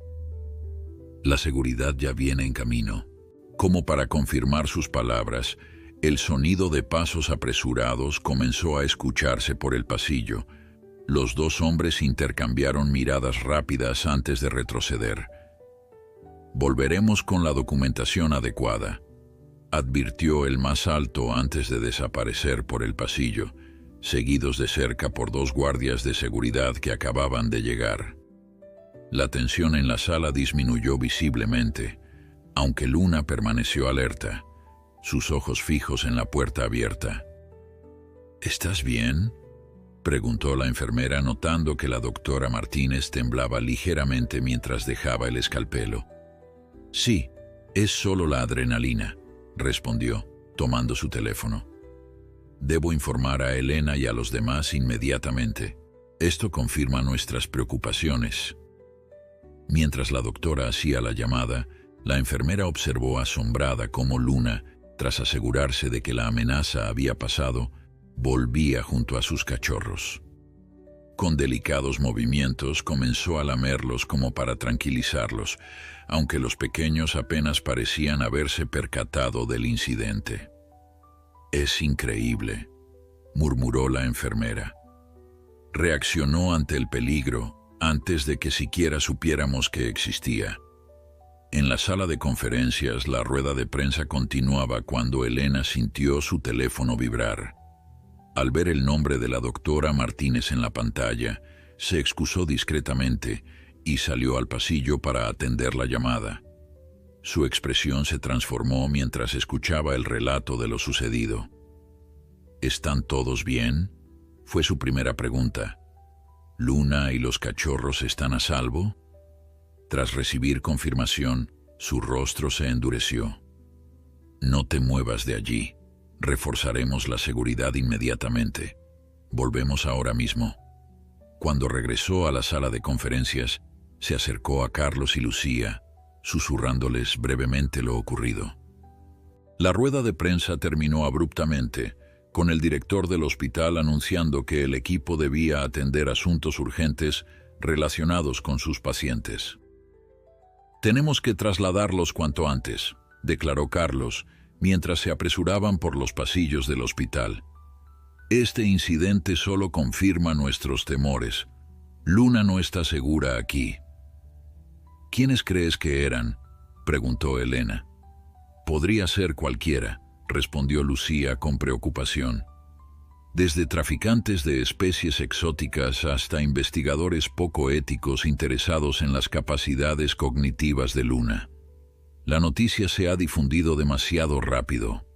Speaker 1: «La seguridad ya viene en camino». Como para confirmar sus palabras, el sonido de pasos apresurados comenzó a escucharse por el pasillo. Los dos hombres intercambiaron miradas rápidas antes de retroceder. «Volveremos con la documentación adecuada», advirtió el más alto antes de desaparecer por el pasillo, seguidos de cerca por dos guardias de seguridad que acababan de llegar. La tensión en la sala disminuyó visiblemente, aunque Luna permaneció alerta, sus ojos fijos en la puerta abierta. «¿Estás bien?», preguntó la enfermera, notando que la doctora Martínez temblaba ligeramente mientras dejaba el escalpelo. «Sí, es solo la adrenalina», respondió, tomando su teléfono. «Debo informar a Elena y a los demás inmediatamente. Esto confirma nuestras preocupaciones». Mientras la doctora hacía la llamada, la enfermera observó asombrada cómo Luna, tras asegurarse de que la amenaza había pasado, volvía junto a sus cachorros. Con delicados movimientos comenzó a lamerlos como para tranquilizarlos, aunque los pequeños apenas parecían haberse percatado del incidente. «Es increíble», murmuró la enfermera. «Reaccionó ante el peligro antes de que siquiera supiéramos que existía». En la sala de conferencias, la rueda de prensa continuaba cuando Elena sintió su teléfono vibrar. Al ver el nombre de la doctora Martínez en la pantalla, se excusó discretamente y salió al pasillo para atender la llamada. Su expresión se transformó mientras escuchaba el relato de lo sucedido. «¿Están todos bien?», fue su primera pregunta. «¿Luna y los cachorros están a salvo?». Tras recibir confirmación, su rostro se endureció. «No te muevas de allí. Reforzaremos la seguridad inmediatamente. Volvemos ahora mismo». Cuando regresó a la sala de conferencias, se acercó a Carlos y Lucía, susurrándoles brevemente lo ocurrido. La rueda de prensa terminó abruptamente, con el director del hospital anunciando que el equipo debía atender asuntos urgentes relacionados con sus pacientes. «Tenemos que trasladarlos cuanto antes», declaró Carlos, mientras se apresuraban por los pasillos del hospital. «Este incidente solo confirma nuestros temores. Luna no está segura aquí». «¿Quiénes crees que eran?», preguntó Elena. «Podría ser cualquiera», respondió Lucía con preocupación. «Desde traficantes de especies exóticas hasta investigadores poco éticos interesados en las capacidades cognitivas de Luna». La noticia se ha difundido demasiado rápido.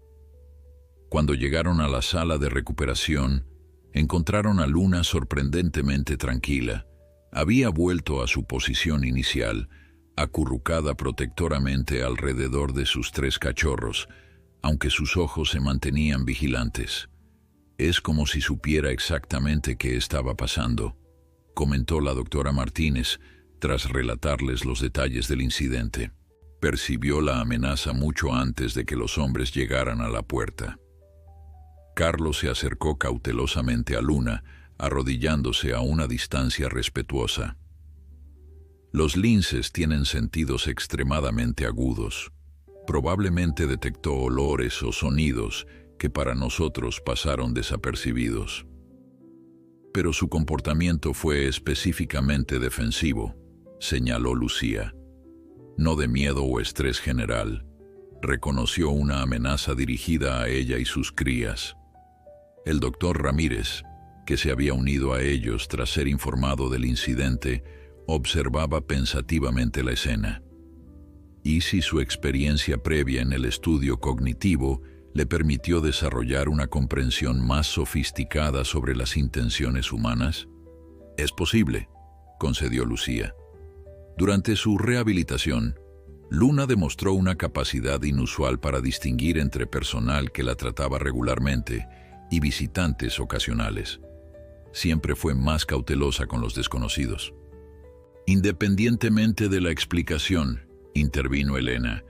Speaker 1: Cuando llegaron a la sala de recuperación, encontraron a Luna sorprendentemente tranquila. Había vuelto a su posición inicial, acurrucada protectoramente alrededor de sus 3 cachorros, aunque sus ojos se mantenían vigilantes. Es como si supiera exactamente qué estaba pasando, comentó la doctora Martínez, tras relatarles los detalles del incidente. Percibió la amenaza mucho antes de que los hombres llegaran a la puerta. Carlos se acercó cautelosamente a Luna, arrodillándose a una distancia respetuosa. Los linces tienen sentidos extremadamente agudos. Probablemente detectó olores o sonidos que para nosotros pasaron desapercibidos. Pero su comportamiento fue específicamente defensivo, señaló Lucía. No de miedo o estrés general. Reconoció una amenaza dirigida a ella y sus crías. El doctor Ramírez, que se había unido a ellos tras ser informado del incidente, observaba pensativamente la escena. Y si su experiencia previa en el estudio cognitivo le permitió desarrollar una comprensión más sofisticada sobre las intenciones humanas? Es posible, concedió Lucía. Durante su rehabilitación, Luna demostró una capacidad inusual para distinguir entre personal que la trataba regularmente y visitantes ocasionales. Siempre fue más cautelosa con los desconocidos. Independientemente de la explicación, intervino Elena,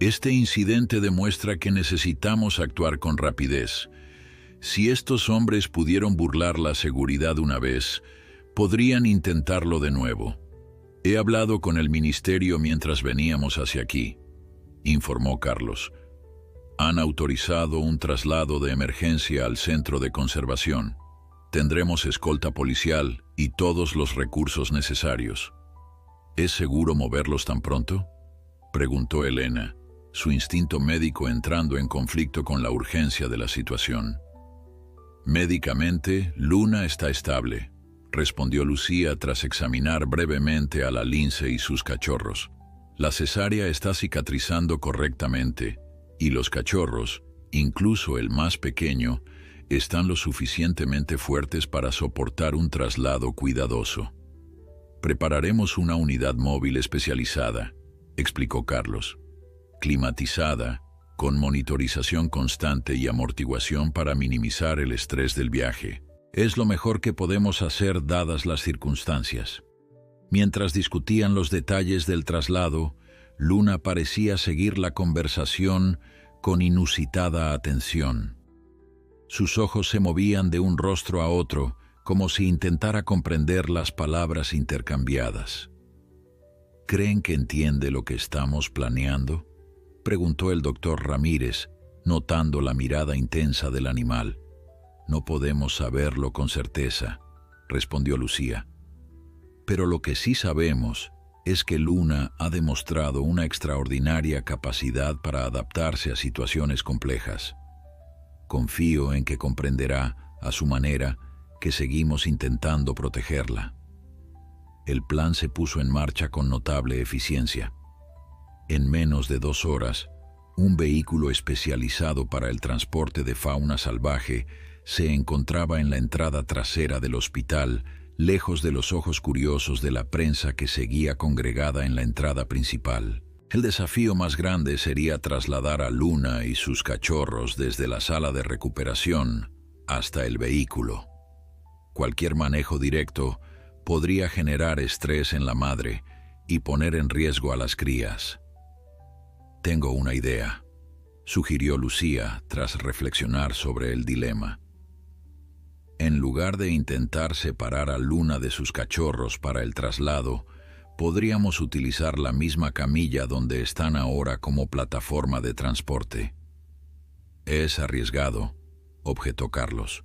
Speaker 1: este incidente demuestra que necesitamos actuar con rapidez. Si estos hombres pudieron burlar la seguridad una vez, podrían intentarlo de nuevo. He hablado con el ministerio mientras veníamos hacia aquí, informó Carlos. Han autorizado un traslado de emergencia al centro de conservación. Tendremos escolta policial y todos los recursos necesarios. ¿Es seguro moverlos tan pronto?, preguntó Elena, su instinto médico entrando en conflicto con la urgencia de la situación. Médicamente, Luna está estable, respondió Lucía tras examinar brevemente a la lince y sus cachorros. La cesárea está cicatrizando correctamente y los cachorros, incluso el más pequeño, están lo suficientemente fuertes para soportar un traslado cuidadoso. Prepararemos una unidad móvil especializada, explicó Carlos, climatizada, con monitorización constante y amortiguación para minimizar el estrés del viaje. Es lo mejor que podemos hacer dadas las circunstancias. Mientras discutían los detalles del traslado, Luna parecía seguir la conversación con inusitada atención. Sus ojos se movían de un rostro a otro, como si intentara comprender las palabras intercambiadas. ¿Creen que entiende lo que estamos planeando?, preguntó el doctor Ramírez, notando la mirada intensa del animal. No podemos saberlo con certeza, respondió Lucía. Pero lo que sí sabemos es que Luna ha demostrado una extraordinaria capacidad para adaptarse a situaciones complejas. Confío en que comprenderá, a su manera, que seguimos intentando protegerla. El plan se puso en marcha con notable eficiencia. En menos de 2 horas, un vehículo especializado para el transporte de fauna salvaje se encontraba en la entrada trasera del hospital, lejos de los ojos curiosos de la prensa que seguía congregada en la entrada principal. El desafío más grande sería trasladar a Luna y sus cachorros desde la sala de recuperación hasta el vehículo. Cualquier manejo directo podría generar estrés en la madre y poner en riesgo a las crías. Tengo una idea, sugirió Lucía tras reflexionar sobre el dilema. En lugar de intentar separar a Luna de sus cachorros para el traslado, podríamos utilizar la misma camilla donde están ahora como plataforma de transporte. Es arriesgado, objetó Carlos.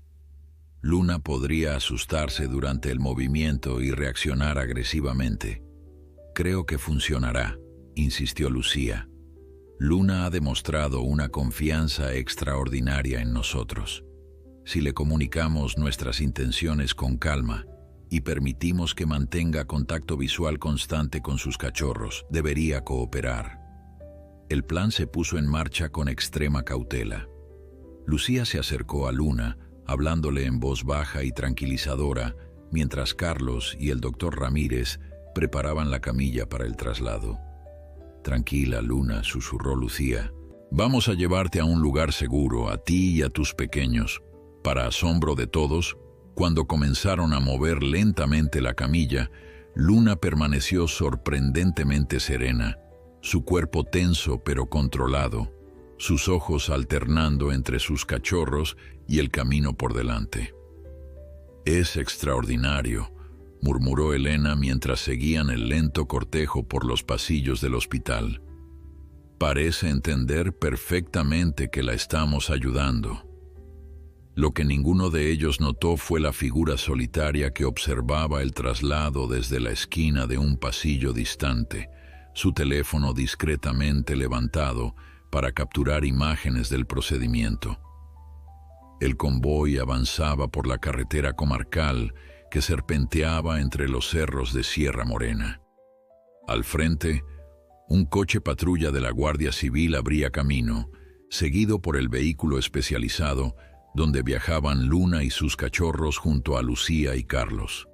Speaker 1: Luna podría asustarse durante el movimiento y reaccionar agresivamente. Creo que funcionará, insistió Lucía. Luna ha demostrado una confianza extraordinaria en nosotros. Si le comunicamos nuestras intenciones con calma y permitimos que mantenga contacto visual constante con sus cachorros, debería cooperar. El plan se puso en marcha con extrema cautela. Lucía se acercó a Luna, hablándole en voz baja y tranquilizadora, mientras Carlos y el doctor Ramírez preparaban la camilla para el traslado. «Tranquila, Luna», susurró Lucía. «Vamos a llevarte a un lugar seguro, a ti y a tus pequeños». Para asombro de todos, cuando comenzaron a mover lentamente la camilla, Luna permaneció sorprendentemente serena, su cuerpo tenso pero controlado, sus ojos alternando entre sus cachorros y el camino por delante. «Es extraordinario», murmuró Elena mientras seguían el lento cortejo por los pasillos del hospital. «Parece entender perfectamente que la estamos ayudando». Lo que ninguno de ellos notó fue la figura solitaria que observaba el traslado desde la esquina de un pasillo distante, su teléfono discretamente levantado para capturar imágenes del procedimiento. El convoy avanzaba por la carretera comarcal que serpenteaba entre los cerros de Sierra Morena. Al frente, un coche patrulla de la Guardia Civil abría camino, seguido por el vehículo especializado donde viajaban Luna y sus cachorros junto a Lucía y Carlos.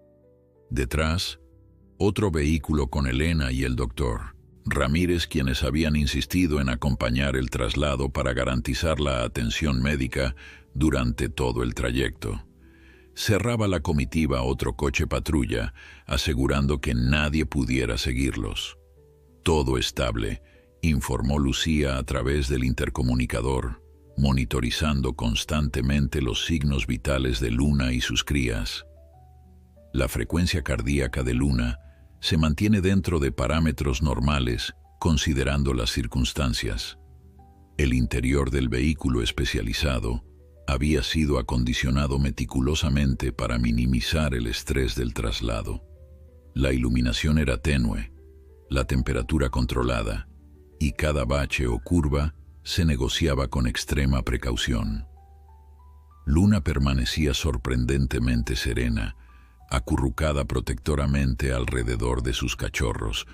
Speaker 1: Detrás, otro vehículo con Elena y el doctor Ramírez, quienes habían insistido en acompañar el traslado para garantizar la atención médica durante todo el trayecto. Cerraba la comitiva otro coche patrulla, asegurando que nadie pudiera seguirlos. «Todo estable», informó Lucía a través del intercomunicador, monitorizando constantemente los signos vitales de Luna y sus crías. La frecuencia cardíaca de Luna se mantiene dentro de parámetros normales, considerando las circunstancias. El interior del vehículo especializado había sido acondicionado meticulosamente para minimizar el estrés del traslado. La iluminación era tenue, la temperatura controlada, y cada bache o curva se negociaba con extrema precaución. Luna permanecía sorprendentemente serena, acurrucada protectoramente alrededor de sus cachorros,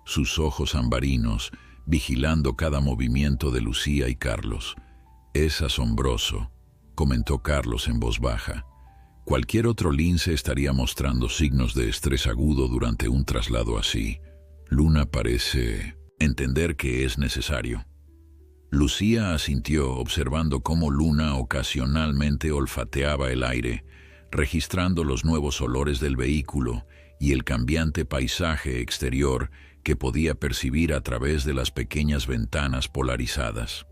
Speaker 1: sus ojos ambarinos, vigilando cada movimiento de Lucía y Carlos. «Es asombroso», comentó Carlos en voz baja. «Cualquier otro lince estaría mostrando signos de estrés agudo durante un traslado así. Luna parece entender que es necesario». Lucía asintió, observando cómo Luna ocasionalmente olfateaba el aire, registrando los nuevos olores del vehículo y el cambiante paisaje exterior que podía percibir a través de las pequeñas ventanas polarizadas.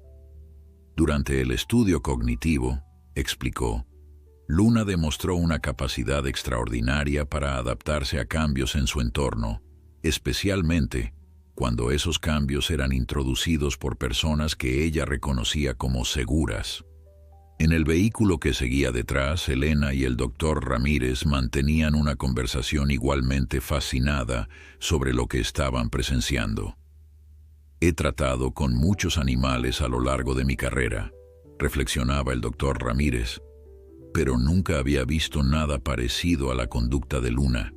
Speaker 1: Durante el estudio cognitivo, explicó, Luna demostró una capacidad extraordinaria para adaptarse a cambios en su entorno, especialmente cuando esos cambios eran introducidos por personas que ella reconocía como seguras. En el vehículo que seguía detrás, Elena y el doctor Ramírez mantenían una conversación igualmente fascinada sobre lo que estaban presenciando. «He tratado con muchos animales a lo largo de mi carrera», reflexionaba el doctor Ramírez, «pero nunca había visto nada parecido a la conducta de Luna.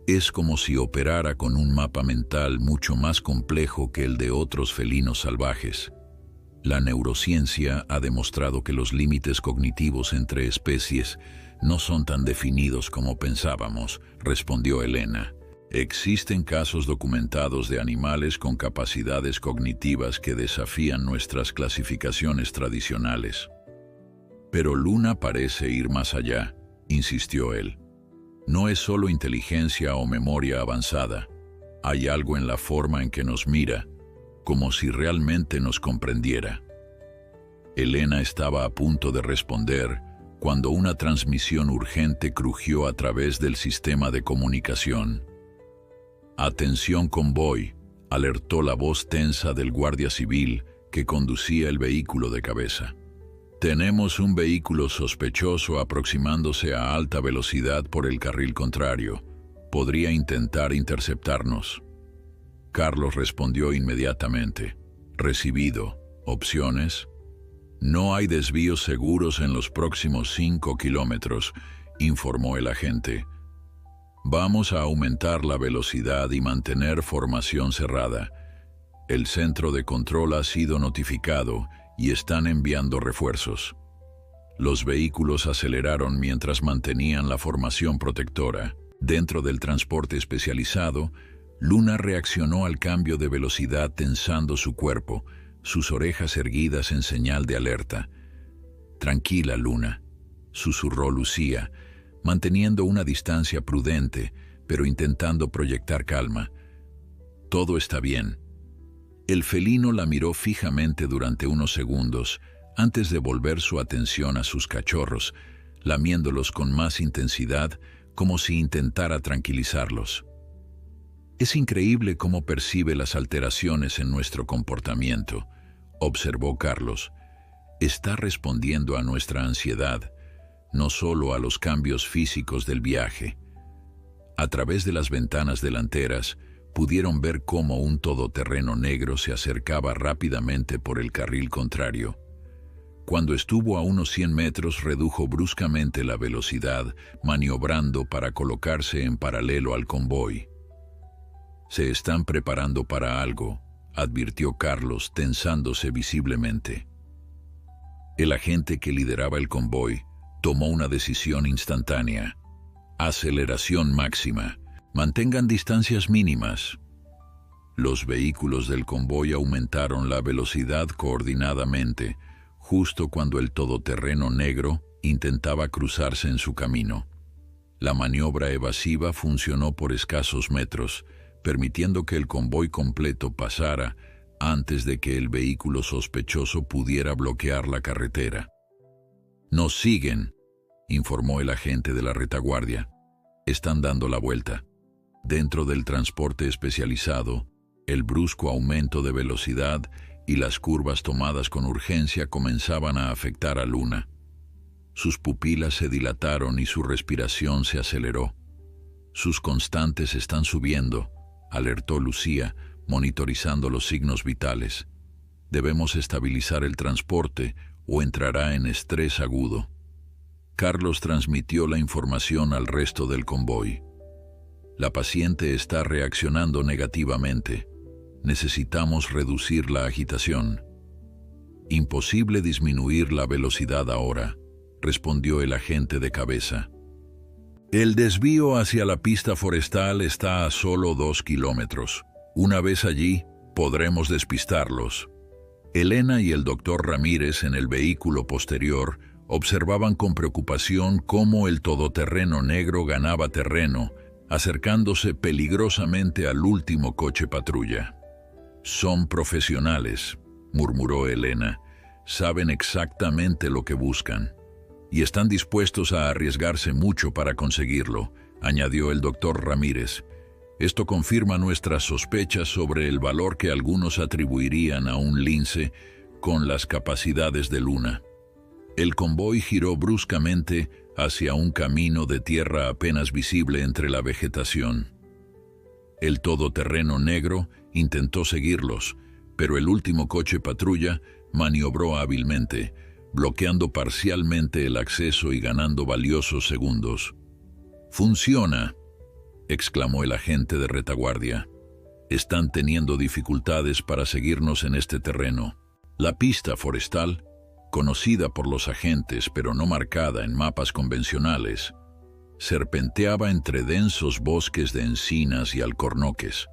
Speaker 1: Es como si operara con un mapa mental mucho más complejo que el de otros felinos salvajes. La neurociencia ha demostrado que los límites cognitivos entre especies no son tan definidos como pensábamos», respondió Elena. «Existen casos documentados de animales con capacidades cognitivas que desafían nuestras clasificaciones tradicionales. Pero Luna parece ir más allá», insistió él. «No es solo inteligencia o memoria avanzada. Hay algo en la forma en que nos mira, como si realmente nos comprendiera». Elena estaba a punto de responder cuando una transmisión urgente crujió a través del sistema de comunicación. «Atención convoy», alertó la voz tensa del guardia civil que conducía el vehículo de cabeza. «Tenemos un vehículo sospechoso aproximándose a alta velocidad por el carril contrario. Podría intentar interceptarnos». Carlos respondió inmediatamente. «Recibido. Opciones». «No hay desvíos seguros en los próximos 5 kilómetros», informó el agente. «Vamos a aumentar la velocidad y mantener formación cerrada. El centro de control ha sido notificado y están enviando refuerzos. Los vehículos aceleraron mientras mantenían la formación protectora. Dentro del transporte especializado, Luna reaccionó al cambio de velocidad tensando su cuerpo, sus orejas erguidas en señal de alerta. «Tranquila, Luna», susurró Lucía, manteniendo una distancia prudente, pero intentando proyectar calma. «Todo está bien». El felino la miró fijamente durante unos segundos, antes de volver su atención a sus cachorros, lamiéndolos con más intensidad, como si intentara tranquilizarlos. «Es increíble cómo percibe las alteraciones en nuestro comportamiento», observó Carlos. «Está respondiendo a nuestra ansiedad, no solo a los cambios físicos del viaje». A través de las ventanas delanteras, pudieron ver cómo un todoterreno negro se acercaba rápidamente por el carril contrario. Cuando estuvo a unos 100 metros, redujo bruscamente la velocidad, maniobrando para colocarse en paralelo al convoy. «Se están preparando para algo», advirtió Carlos, tensándose visiblemente. El agente que lideraba el convoy tomó una decisión instantánea. «Aceleración máxima. Mantengan distancias mínimas». Los vehículos del convoy aumentaron la velocidad coordinadamente, justo cuando el todoterreno negro intentaba cruzarse en su camino. La maniobra evasiva funcionó por escasos metros, permitiendo que el convoy completo pasara antes de que el vehículo sospechoso pudiera bloquear la carretera. «Nos siguen», informó el agente de la retaguardia. «Están dando la vuelta». Dentro del transporte especializado, el brusco aumento de velocidad y las curvas tomadas con urgencia comenzaban a afectar a Luna. Sus pupilas se dilataron y su respiración se aceleró. «Sus constantes están subiendo», alertó Lucía, monitorizando los signos vitales. «Debemos estabilizar el transporte o entrará en estrés agudo». Carlos transmitió la información al resto del convoy. «La paciente está reaccionando negativamente. Necesitamos reducir la agitación». «Imposible disminuir la velocidad ahora», respondió el agente de cabeza. «El desvío hacia la pista forestal está a solo 2 kilómetros. Una vez allí, podremos despistarlos». Elena y el doctor Ramírez en el vehículo posterior observaban con preocupación cómo el todoterreno negro ganaba terreno, acercándose peligrosamente al último coche patrulla. «Son profesionales», murmuró Elena. «Saben exactamente lo que buscan. Y están dispuestos a arriesgarse mucho para conseguirlo», añadió el doctor Ramírez. «Esto confirma nuestras sospechas sobre el valor que algunos atribuirían a un lince con las capacidades de Luna». El convoy giró bruscamente hacia un camino de tierra apenas visible entre la vegetación. El todoterreno negro intentó seguirlos, pero el último coche patrulla maniobró hábilmente, bloqueando parcialmente el acceso y ganando valiosos segundos. «¡Funciona!», exclamó el agente de retaguardia. «Están teniendo dificultades para seguirnos en este terreno. La pista forestal, conocida por los agentes pero no marcada en mapas convencionales, serpenteaba entre densos bosques de encinas y alcornoques.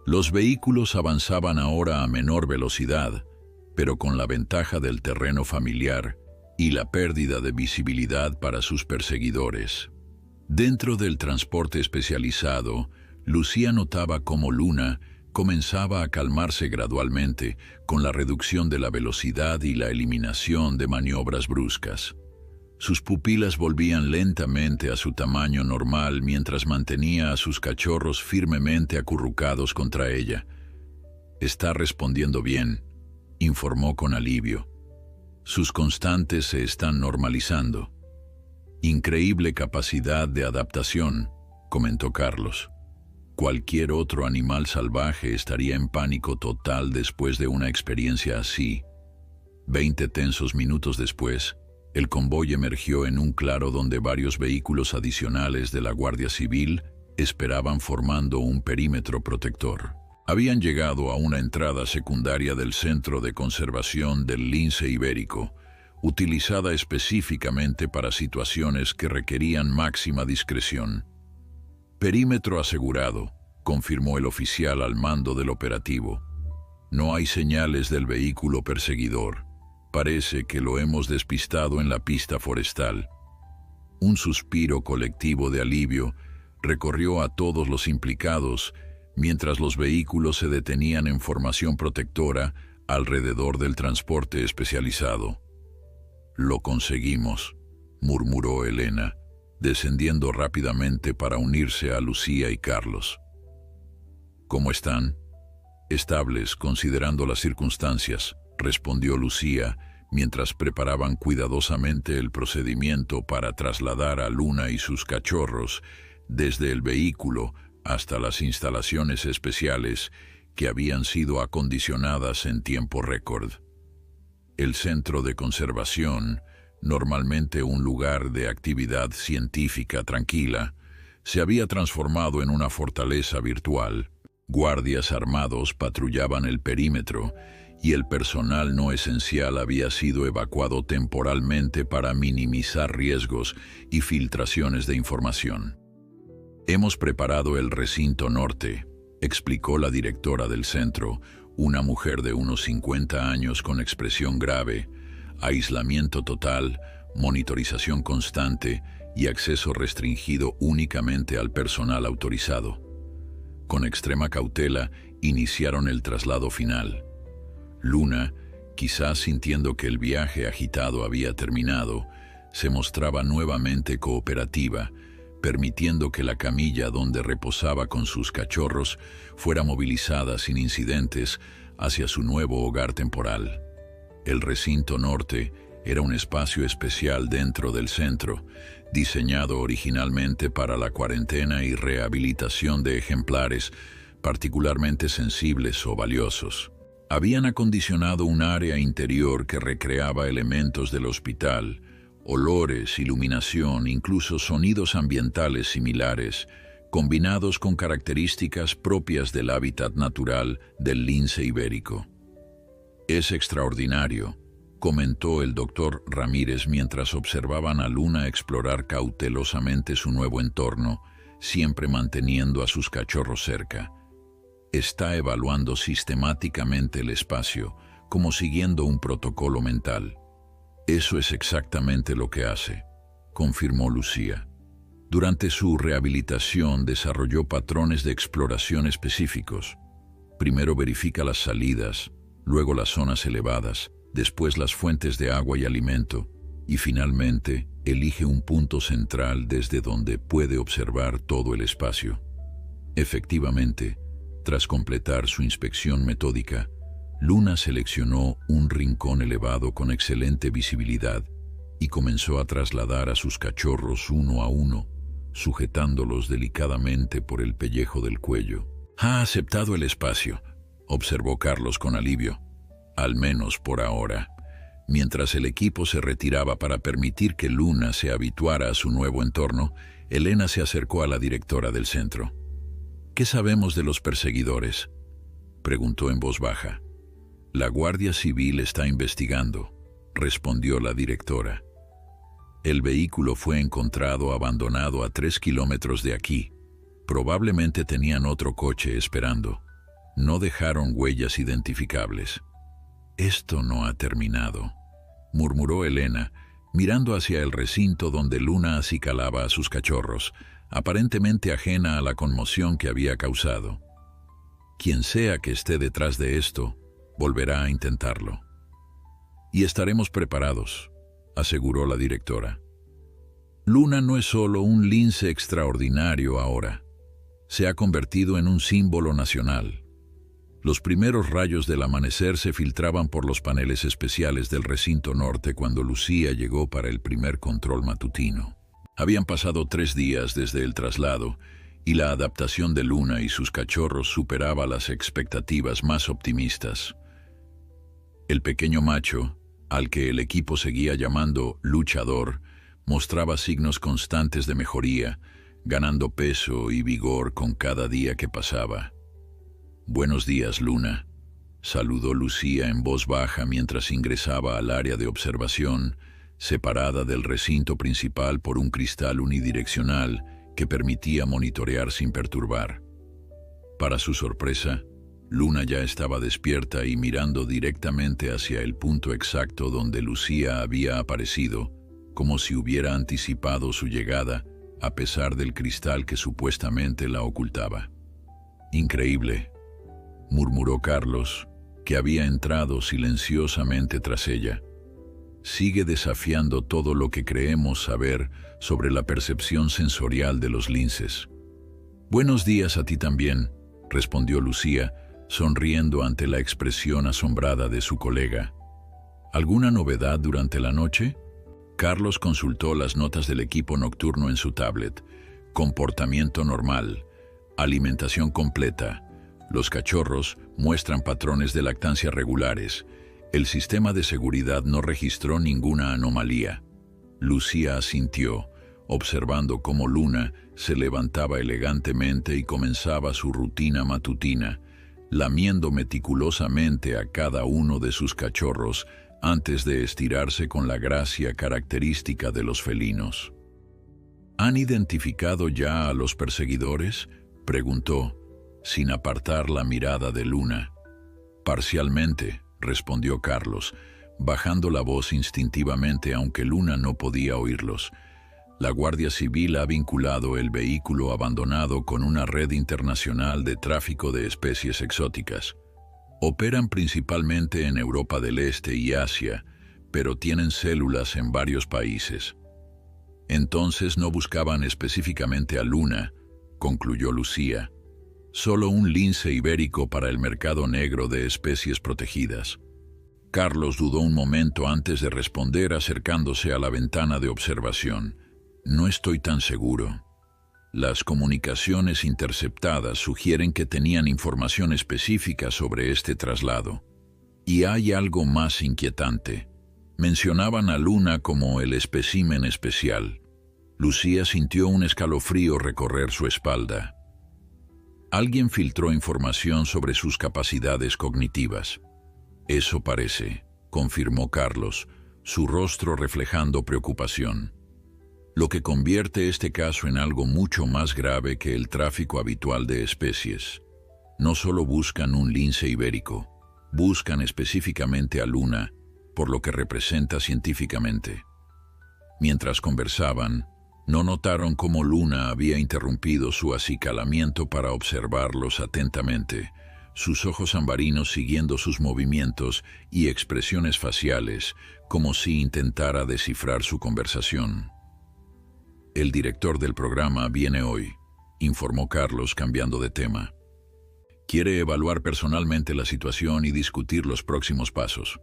Speaker 1: Los vehículos avanzaban ahora a menor velocidad, pero con la ventaja del terreno familiar y la pérdida de visibilidad para sus perseguidores. Dentro del transporte especializado, Lucía notaba cómo Luna comenzaba a calmarse gradualmente con la reducción de la velocidad y la eliminación de maniobras bruscas. Sus pupilas volvían lentamente a su tamaño normal mientras mantenía a sus cachorros firmemente acurrucados contra ella. «Está respondiendo bien», informó con alivio. «Sus constantes se están normalizando». «Increíble capacidad de adaptación», comentó Carlos. «Cualquier otro animal salvaje estaría en pánico total después de una experiencia así». 20 tensos minutos después, el convoy emergió en un claro donde varios vehículos adicionales de la Guardia Civil esperaban formando un perímetro protector. Habían llegado a una entrada secundaria del Centro de Conservación del Lince Ibérico, utilizada específicamente para situaciones que requerían máxima discreción. Perímetro asegurado, confirmó el oficial al mando del operativo. No hay señales del vehículo perseguidor. Parece que lo hemos despistado en la pista forestal. Un suspiro colectivo de alivio recorrió a todos los implicados mientras los vehículos se detenían en formación protectora alrededor del transporte especializado. «Lo conseguimos», murmuró Elena, descendiendo rápidamente para unirse a Lucía y Carlos. «¿Cómo están?» «Estables, considerando las circunstancias», respondió Lucía, mientras preparaban cuidadosamente el procedimiento para trasladar a Luna y sus cachorros desde el vehículo hasta las instalaciones especiales que habían sido acondicionadas en tiempo récord. El centro de conservación, normalmente un lugar de actividad científica tranquila, se había transformado en una fortaleza virtual. Guardias armados patrullaban el perímetro y el personal no esencial había sido evacuado temporalmente para minimizar riesgos y filtraciones de información. «Hemos preparado el recinto norte», explicó la directora del centro, una mujer de unos 50 años con expresión grave, aislamiento total, monitorización constante y acceso restringido únicamente al personal autorizado. Con extrema cautela, iniciaron el traslado final. Luna, quizás sintiendo que el viaje agitado había terminado, se mostraba nuevamente cooperativa, permitiendo que la camilla donde reposaba con sus cachorros fuera movilizada sin incidentes hacia su nuevo hogar temporal. El recinto norte era un espacio especial dentro del centro, diseñado originalmente para la cuarentena y rehabilitación de ejemplares particularmente sensibles o valiosos. Habían acondicionado un área interior que recreaba elementos del hospital, olores, iluminación, incluso sonidos ambientales similares, combinados con características propias del hábitat natural del lince ibérico. «Es extraordinario», comentó el doctor Ramírez mientras observaban a Luna explorar cautelosamente su nuevo entorno, siempre manteniendo a sus cachorros cerca. «Está evaluando sistemáticamente el espacio, como siguiendo un protocolo mental». «Eso es exactamente lo que hace», confirmó Lucía. Durante su rehabilitación desarrolló patrones de exploración específicos. Primero verifica las salidas, luego las zonas elevadas, después las fuentes de agua y alimento, y finalmente elige un punto central desde donde puede observar todo el espacio. Efectivamente, tras completar su inspección metódica, Luna seleccionó un rincón elevado con excelente visibilidad y comenzó a trasladar a sus cachorros uno a uno, sujetándolos delicadamente por el pellejo del cuello. «Ha aceptado el espacio», observó Carlos con alivio, «al menos por ahora». Mientras el equipo se retiraba para permitir que Luna se habituara a su nuevo entorno, Elena se acercó a la directora del centro. «¿Qué sabemos de los perseguidores?», preguntó en voz baja. «La Guardia Civil está investigando», respondió la directora. «El vehículo fue encontrado abandonado a 3 kilómetros de aquí. Probablemente tenían otro coche esperando. No dejaron huellas identificables». «Esto no ha terminado», murmuró Elena, mirando hacia el recinto donde Luna acicalaba a sus cachorros, aparentemente ajena a la conmoción que había causado. «Quien sea que esté detrás de esto, volverá a intentarlo. Y estaremos preparados», aseguró la directora. «Luna no es solo un lince extraordinario ahora. Se ha convertido en un símbolo nacional». Los primeros rayos del amanecer se filtraban por los paneles especiales del recinto norte cuando Lucía llegó para el primer control matutino. Habían pasado 3 días desde el traslado y la adaptación de Luna y sus cachorros superaba las expectativas más optimistas. El pequeño macho, al que el equipo seguía llamando luchador, mostraba signos constantes de mejoría, ganando peso y vigor con cada día que pasaba. Buenos días, Luna, saludó Lucía en voz baja mientras ingresaba al área de observación, separada del recinto principal por un cristal unidireccional que permitía monitorear sin perturbar. Para su sorpresa, Luna ya estaba despierta y mirando directamente hacia el punto exacto donde Lucía había aparecido, como si hubiera anticipado su llegada, a pesar del cristal que supuestamente la ocultaba. «Increíble», murmuró Carlos, que había entrado silenciosamente tras ella. «Sigue desafiando todo lo que creemos saber sobre la percepción sensorial de los linces». «Buenos días a ti también», respondió Lucía, sonriendo ante la expresión asombrada de su colega. «¿Alguna novedad durante la noche?» Carlos consultó las notas del equipo nocturno en su tablet. Comportamiento normal, alimentación completa. Los cachorros muestran patrones de lactancia regulares. El sistema de seguridad no registró ninguna anomalía. Lucía asintió, observando cómo Luna se levantaba elegantemente y comenzaba su rutina matutina, lamiendo meticulosamente a cada uno de sus cachorros antes de estirarse con la gracia característica de los felinos. «¿Han identificado ya a los perseguidores?», preguntó, sin apartar la mirada de Luna. «Parcialmente», respondió Carlos, bajando la voz instintivamente aunque Luna no podía oírlos. «La Guardia Civil ha vinculado el vehículo abandonado con una red internacional de tráfico de especies exóticas. Operan principalmente en Europa del Este y Asia, pero tienen células en varios países». «Entonces no buscaban específicamente a Luna», concluyó Lucía. «Solo un lince ibérico para el mercado negro de especies protegidas». Carlos dudó un momento antes de responder, acercándose a la ventana de observación. «No estoy tan seguro. Las comunicaciones interceptadas sugieren que tenían información específica sobre este traslado. Y hay algo más inquietante. Mencionaban a Luna como el espécimen especial». Lucía sintió un escalofrío recorrer su espalda. «Alguien filtró información sobre sus capacidades cognitivas». «Eso parece», confirmó Carlos, su rostro reflejando preocupación. «Lo que convierte este caso en algo mucho más grave que el tráfico habitual de especies. No solo buscan un lince ibérico, buscan específicamente a Luna, por lo que representa científicamente». Mientras conversaban, no notaron cómo Luna había interrumpido su acicalamiento para observarlos atentamente, sus ojos ambarinos siguiendo sus movimientos y expresiones faciales, como si intentara descifrar su conversación. «El director del programa viene hoy», informó Carlos cambiando de tema. «Quiere evaluar personalmente la situación y discutir los próximos pasos».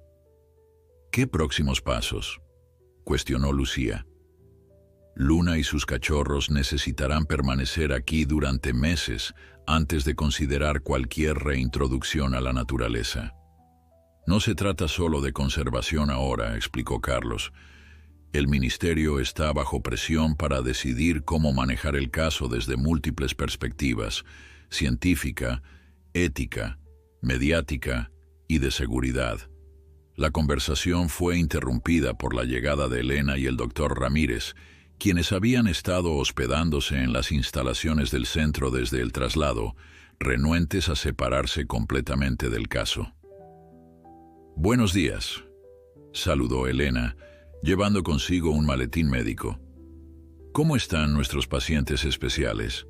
Speaker 1: «¿Qué próximos pasos?», cuestionó Lucía. «Luna y sus cachorros necesitarán permanecer aquí durante meses antes de considerar cualquier reintroducción a la naturaleza». «No se trata solo de conservación ahora», explicó Carlos. «El ministerio está bajo presión para decidir cómo manejar el caso desde múltiples perspectivas: científica, ética, mediática y de seguridad». La conversación fue interrumpida por la llegada de Elena y el doctor Ramírez, quienes habían estado hospedándose en las instalaciones del centro desde el traslado, renuentes a separarse completamente del caso. «Buenos días», saludó Elena, llevando consigo un maletín médico. «¿Cómo están nuestros pacientes especiales?»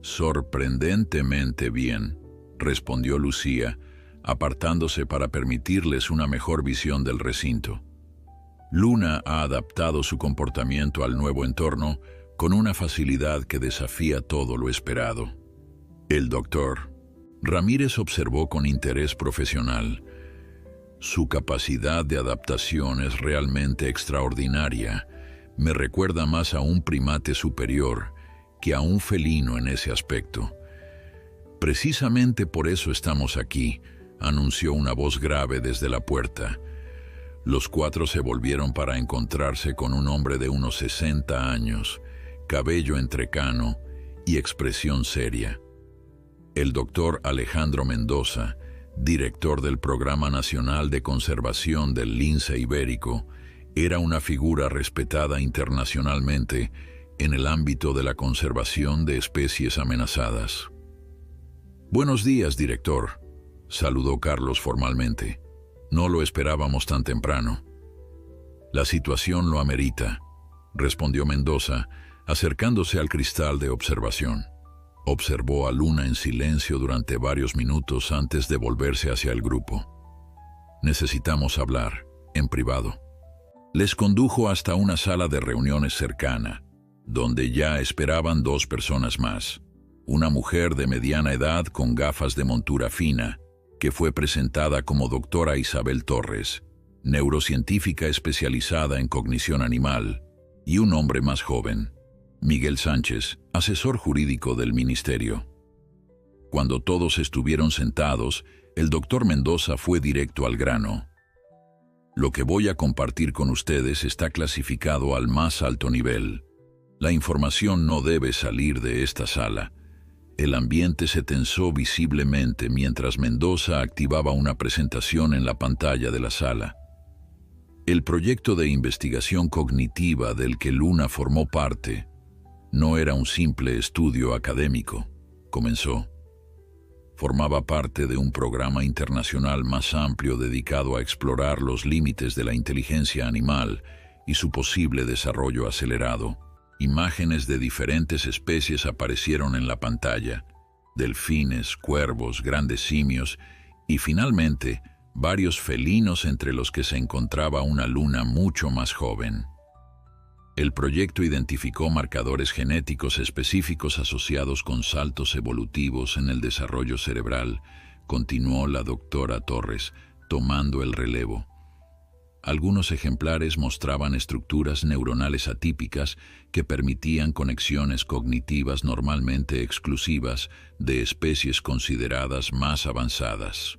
Speaker 1: «Sorprendentemente bien», respondió Lucía, apartándose para permitirles una mejor visión del recinto. Luna ha adaptado su comportamiento al nuevo entorno con una facilidad que desafía todo lo esperado. El doctor Ramírez observó con interés profesional. Su capacidad de adaptación es realmente extraordinaria. Me recuerda más a un primate superior que a un felino en ese aspecto. Precisamente por eso estamos aquí, anunció una voz grave desde la puerta. Los cuatro se volvieron para encontrarse con un hombre de unos 60 años, cabello entrecano y expresión seria. El doctor Alejandro Mendoza, director del Programa Nacional de Conservación del Lince Ibérico, era una figura respetada internacionalmente en el ámbito de la conservación de especies amenazadas. «Buenos días, director», saludó Carlos formalmente. «No lo esperábamos tan temprano». «La situación lo amerita», respondió Mendoza, acercándose al cristal de observación. Observó a Luna en silencio durante varios minutos antes de volverse hacia el grupo. «Necesitamos hablar, en privado». Les condujo hasta una sala de reuniones cercana, donde ya esperaban dos personas más. Una mujer de mediana edad con gafas de montura fina, que fue presentada como doctora Isabel Torres, neurocientífica especializada en cognición animal, y un hombre más joven, Miguel Sánchez, asesor jurídico del ministerio. Cuando todos estuvieron sentados, el doctor Mendoza fue directo al grano. «Lo que voy a compartir con ustedes está clasificado al más alto nivel. La información no debe salir de esta sala». El ambiente se tensó visiblemente mientras Mendoza activaba una presentación en la pantalla de la sala. El proyecto de investigación cognitiva del que Luna formó parte no era un simple estudio académico, comenzó. Formaba parte de un programa internacional más amplio dedicado a explorar los límites de la inteligencia animal y su posible desarrollo acelerado. Imágenes de diferentes especies aparecieron en la pantalla: delfines, cuervos, grandes simios y finalmente varios felinos, entre los que se encontraba una luna mucho más joven. El proyecto identificó marcadores genéticos específicos asociados con saltos evolutivos en el desarrollo cerebral, continuó la doctora Torres, tomando el relevo. Algunos ejemplares mostraban estructuras neuronales atípicas que permitían conexiones cognitivas normalmente exclusivas de especies consideradas más avanzadas.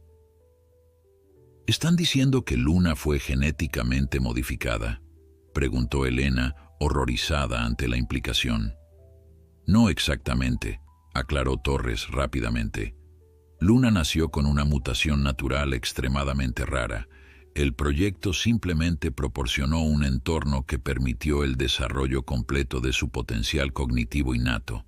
Speaker 1: ¿Están diciendo que Luna fue genéticamente modificada?, preguntó Elena, horrorizada ante la implicación. «No exactamente», aclaró Torres rápidamente. «Luna nació con una mutación natural extremadamente rara. El proyecto simplemente proporcionó un entorno que permitió el desarrollo completo de su potencial cognitivo innato,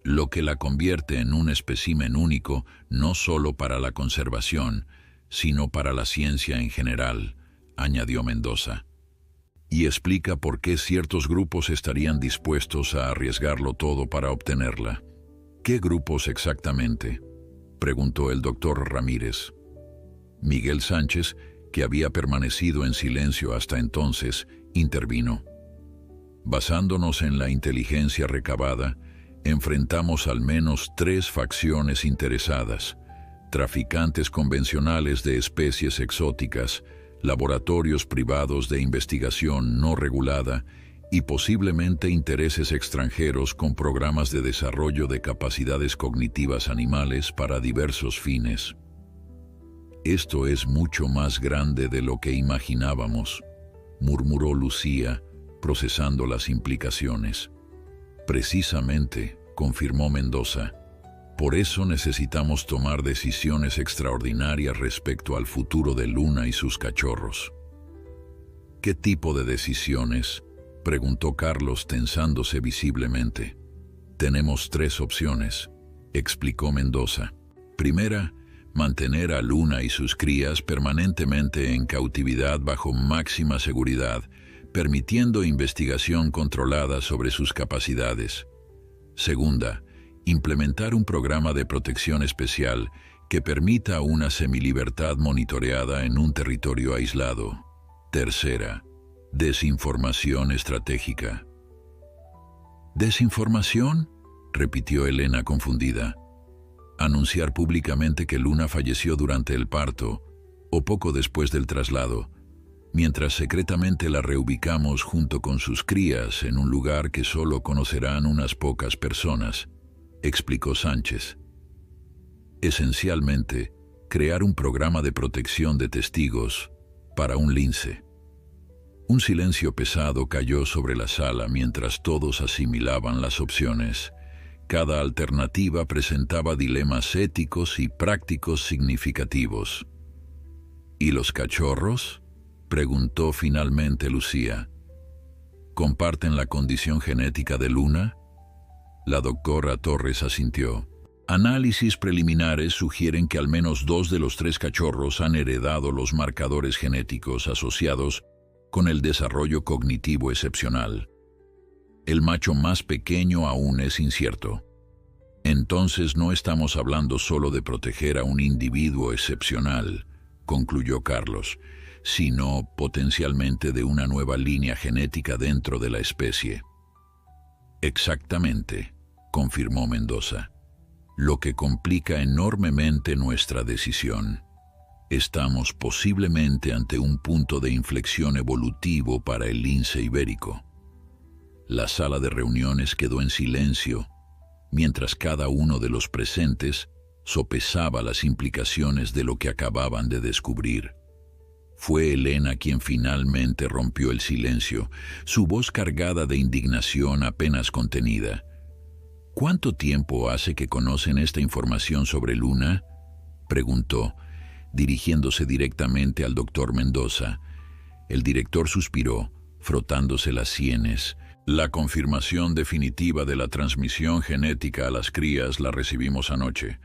Speaker 1: lo que la convierte en un espécimen único no solo para la conservación, sino para la ciencia en general», añadió Mendoza. «Y explica por qué ciertos grupos estarían dispuestos a arriesgarlo todo para obtenerla». «¿Qué grupos exactamente?», preguntó el doctor Ramírez. Miguel Sánchez, que había permanecido en silencio hasta entonces, intervino. «Basándonos en la inteligencia recabada, enfrentamos al menos 3 facciones interesadas: traficantes convencionales de especies exóticas, laboratorios privados de investigación no regulada y posiblemente intereses extranjeros con programas de desarrollo de capacidades cognitivas animales para diversos fines». «Esto es mucho más grande de lo que imaginábamos», murmuró Lucía, procesando las implicaciones. «Precisamente», confirmó Mendoza. «Por eso necesitamos tomar decisiones extraordinarias respecto al futuro de Luna y sus cachorros». «¿Qué tipo de decisiones?», preguntó Carlos, tensándose visiblemente. «Tenemos 3 opciones», explicó Mendoza. «Primera, mantener a Luna y sus crías permanentemente en cautividad bajo máxima seguridad, permitiendo investigación controlada sobre sus capacidades. Segunda, implementar un programa de protección especial que permita una semilibertad monitoreada en un territorio aislado. Tercera, desinformación estratégica». «¿Desinformación?», repitió Elena confundida. «Anunciar públicamente que Luna falleció durante el parto o poco después del traslado, mientras secretamente la reubicamos junto con sus crías en un lugar que solo conocerán unas pocas personas», explicó Sánchez. «Esencialmente, crear un programa de protección de testigos para un lince». Un silencio pesado cayó sobre la sala mientras todos asimilaban las opciones. Cada alternativa presentaba dilemas éticos y prácticos significativos. ¿Y los cachorros?, preguntó finalmente Lucía. ¿Comparten la condición genética de Luna? La doctora Torres asintió. Análisis preliminares sugieren que al menos 2 de los 3 cachorros han heredado los marcadores genéticos asociados con el desarrollo cognitivo excepcional. El macho más pequeño aún es incierto. Entonces no estamos hablando solo de proteger a un individuo excepcional, concluyó Carlos, sino potencialmente de una nueva línea genética dentro de la especie. Exactamente, confirmó Mendoza, lo que complica enormemente nuestra decisión. Estamos posiblemente ante un punto de inflexión evolutivo para el lince ibérico. La sala de reuniones quedó en silencio, mientras cada uno de los presentes sopesaba las implicaciones de lo que acababan de descubrir. Fue Elena quien finalmente rompió el silencio, su voz cargada de indignación apenas contenida. ¿Cuánto tiempo hace que conocen esta información sobre Luna?, preguntó, dirigiéndose directamente al doctor Mendoza. El director suspiró, frotándose las sienes. La confirmación definitiva de la transmisión genética a las crías la recibimos anoche.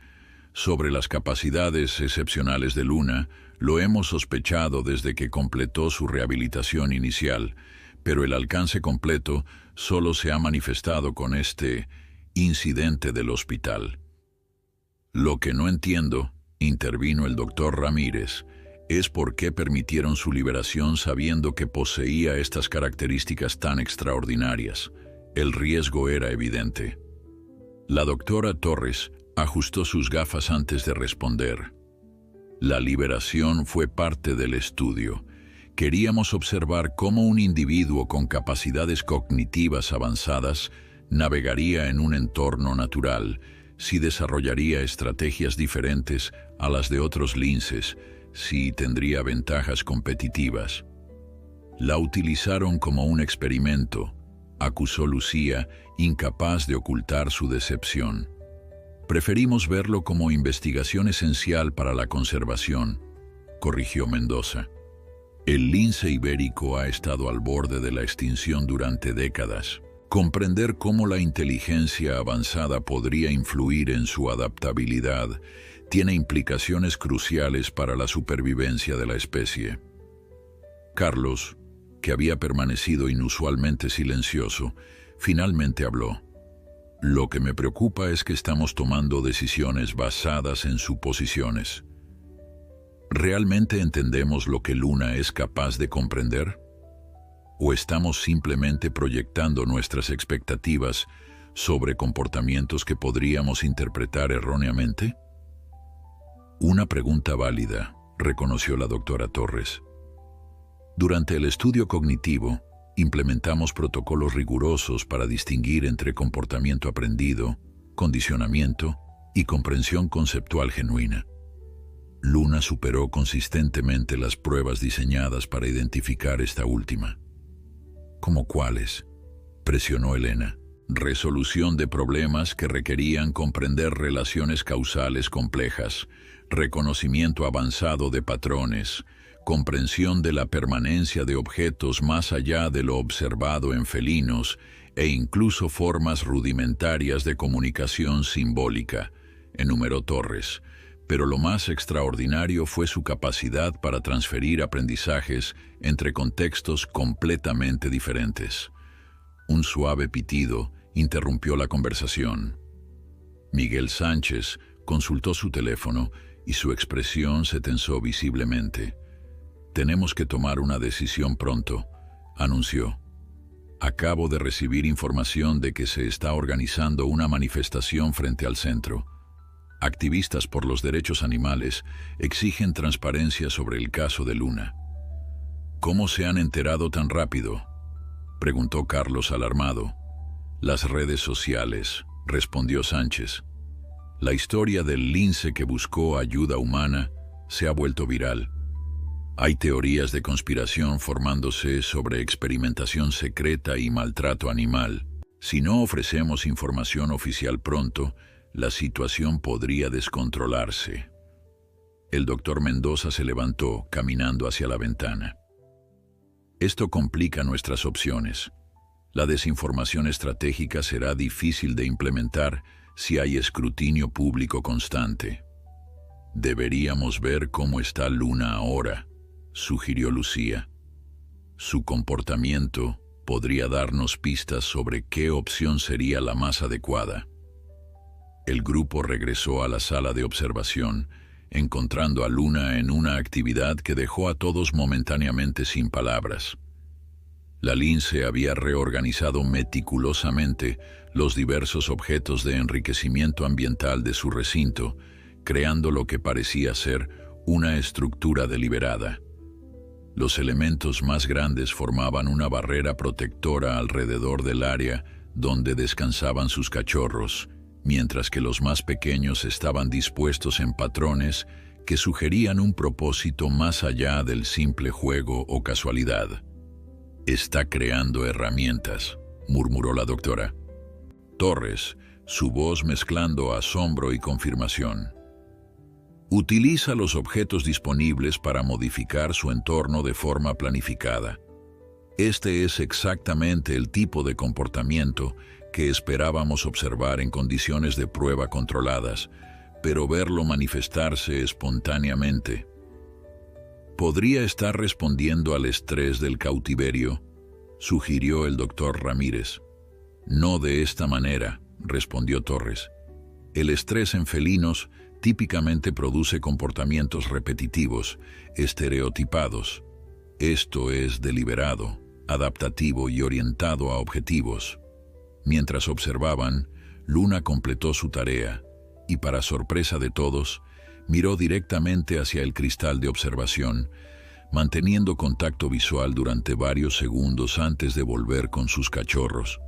Speaker 1: Sobre las capacidades excepcionales de Luna, lo hemos sospechado desde que completó su rehabilitación inicial, pero el alcance completo solo se ha manifestado con este incidente del hospital. Lo que no entiendo, intervino el doctor Ramírez, es por qué permitieron su liberación sabiendo que poseía estas características tan extraordinarias. El riesgo era evidente. La doctora Torres ajustó sus gafas antes de responder. La liberación fue parte del estudio. Queríamos observar cómo un individuo con capacidades cognitivas avanzadas navegaría en un entorno natural, si desarrollaría estrategias diferentes a las de otros linces, si tendría ventajas competitivas. La utilizaron como un experimento, acusó Lucía, incapaz de ocultar su decepción. Preferimos verlo como investigación esencial para la conservación, corrigió Mendoza. El lince ibérico ha estado al borde de la extinción durante décadas. Comprender cómo la inteligencia avanzada podría influir en su adaptabilidad tiene implicaciones cruciales para la supervivencia de la especie. Carlos, que había permanecido inusualmente silencioso, finalmente habló. Lo que me preocupa es que estamos tomando decisiones basadas en suposiciones. ¿Realmente entendemos lo que Luna es capaz de comprender? ¿O estamos simplemente proyectando nuestras expectativas sobre comportamientos que podríamos interpretar erróneamente? Una pregunta válida, reconoció la doctora Torres. Durante el estudio cognitivo, implementamos protocolos rigurosos para distinguir entre comportamiento aprendido, condicionamiento y comprensión conceptual genuina. Luna superó consistentemente las pruebas diseñadas para identificar esta última. ¿Cómo cuáles?, presionó Elena. Resolución de problemas que requerían comprender relaciones causales complejas, reconocimiento avanzado de patrones, comprensión de la permanencia de objetos más allá de lo observado en felinos e incluso formas rudimentarias de comunicación simbólica, enumeró Torres, pero lo más extraordinario fue su capacidad para transferir aprendizajes entre contextos completamente diferentes. Un suave pitido interrumpió la conversación. Miguel Sánchez consultó su teléfono y su expresión se tensó visiblemente. «Tenemos que tomar una decisión pronto», anunció. «Acabo de recibir información de que se está organizando una manifestación frente al centro. Activistas por los derechos animales exigen transparencia sobre el caso de Luna». «¿Cómo se han enterado tan rápido?», preguntó Carlos alarmado. «Las redes sociales», respondió Sánchez. «La historia del lince que buscó ayuda humana se ha vuelto viral. Hay teorías de conspiración formándose sobre experimentación secreta y maltrato animal». Si no ofrecemos información oficial pronto, la situación podría descontrolarse. El doctor Mendoza se levantó, caminando hacia la ventana. Esto complica nuestras opciones. La desinformación estratégica será difícil de implementar si hay escrutinio público constante. Deberíamos ver cómo está Luna ahora, sugirió Lucía. Su comportamiento podría darnos pistas sobre qué opción sería la más adecuada. El grupo regresó a la sala de observación, encontrando a Luna en una actividad que dejó a todos momentáneamente sin palabras. La lince había reorganizado meticulosamente los diversos objetos de enriquecimiento ambiental de su recinto, creando lo que parecía ser una estructura deliberada. Los elementos más grandes formaban una barrera protectora alrededor del área donde descansaban sus cachorros, mientras que los más pequeños estaban dispuestos en patrones que sugerían un propósito más allá del simple juego o casualidad. «Está creando herramientas», murmuró la doctora Torres, su voz mezclando asombro y confirmación. «Utiliza los objetos disponibles para modificar su entorno de forma planificada. Este es exactamente el tipo de comportamiento que esperábamos observar en condiciones de prueba controladas, pero verlo manifestarse espontáneamente. ¿Podría estar respondiendo al estrés del cautiverio?», sugirió el doctor Ramírez. «No de esta manera», respondió Torres. «El estrés en felinos típicamente produce comportamientos repetitivos, estereotipados. Esto es deliberado, adaptativo y orientado a objetivos». Mientras observaban, Luna completó su tarea y, para sorpresa de todos, miró directamente hacia el cristal de observación, manteniendo contacto visual durante varios segundos antes de volver con sus cachorros.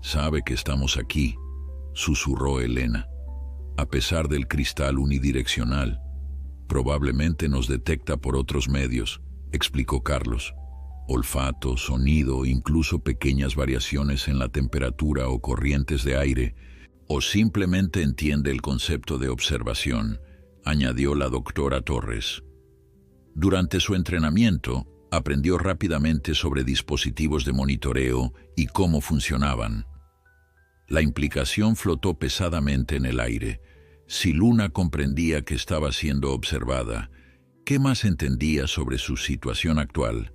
Speaker 1: «Sabe que estamos aquí», susurró Elena. «A pesar del cristal unidireccional, probablemente nos detecta por otros medios», explicó Carlos. «Olfato, sonido, incluso pequeñas variaciones en la temperatura o corrientes de aire, o simplemente entiende el concepto de observación», añadió la doctora Torres. Durante su entrenamiento, aprendió rápidamente sobre dispositivos de monitoreo y cómo funcionaban. La implicación flotó pesadamente en el aire. Si Luna comprendía que estaba siendo observada, ¿qué más entendía sobre su situación actual?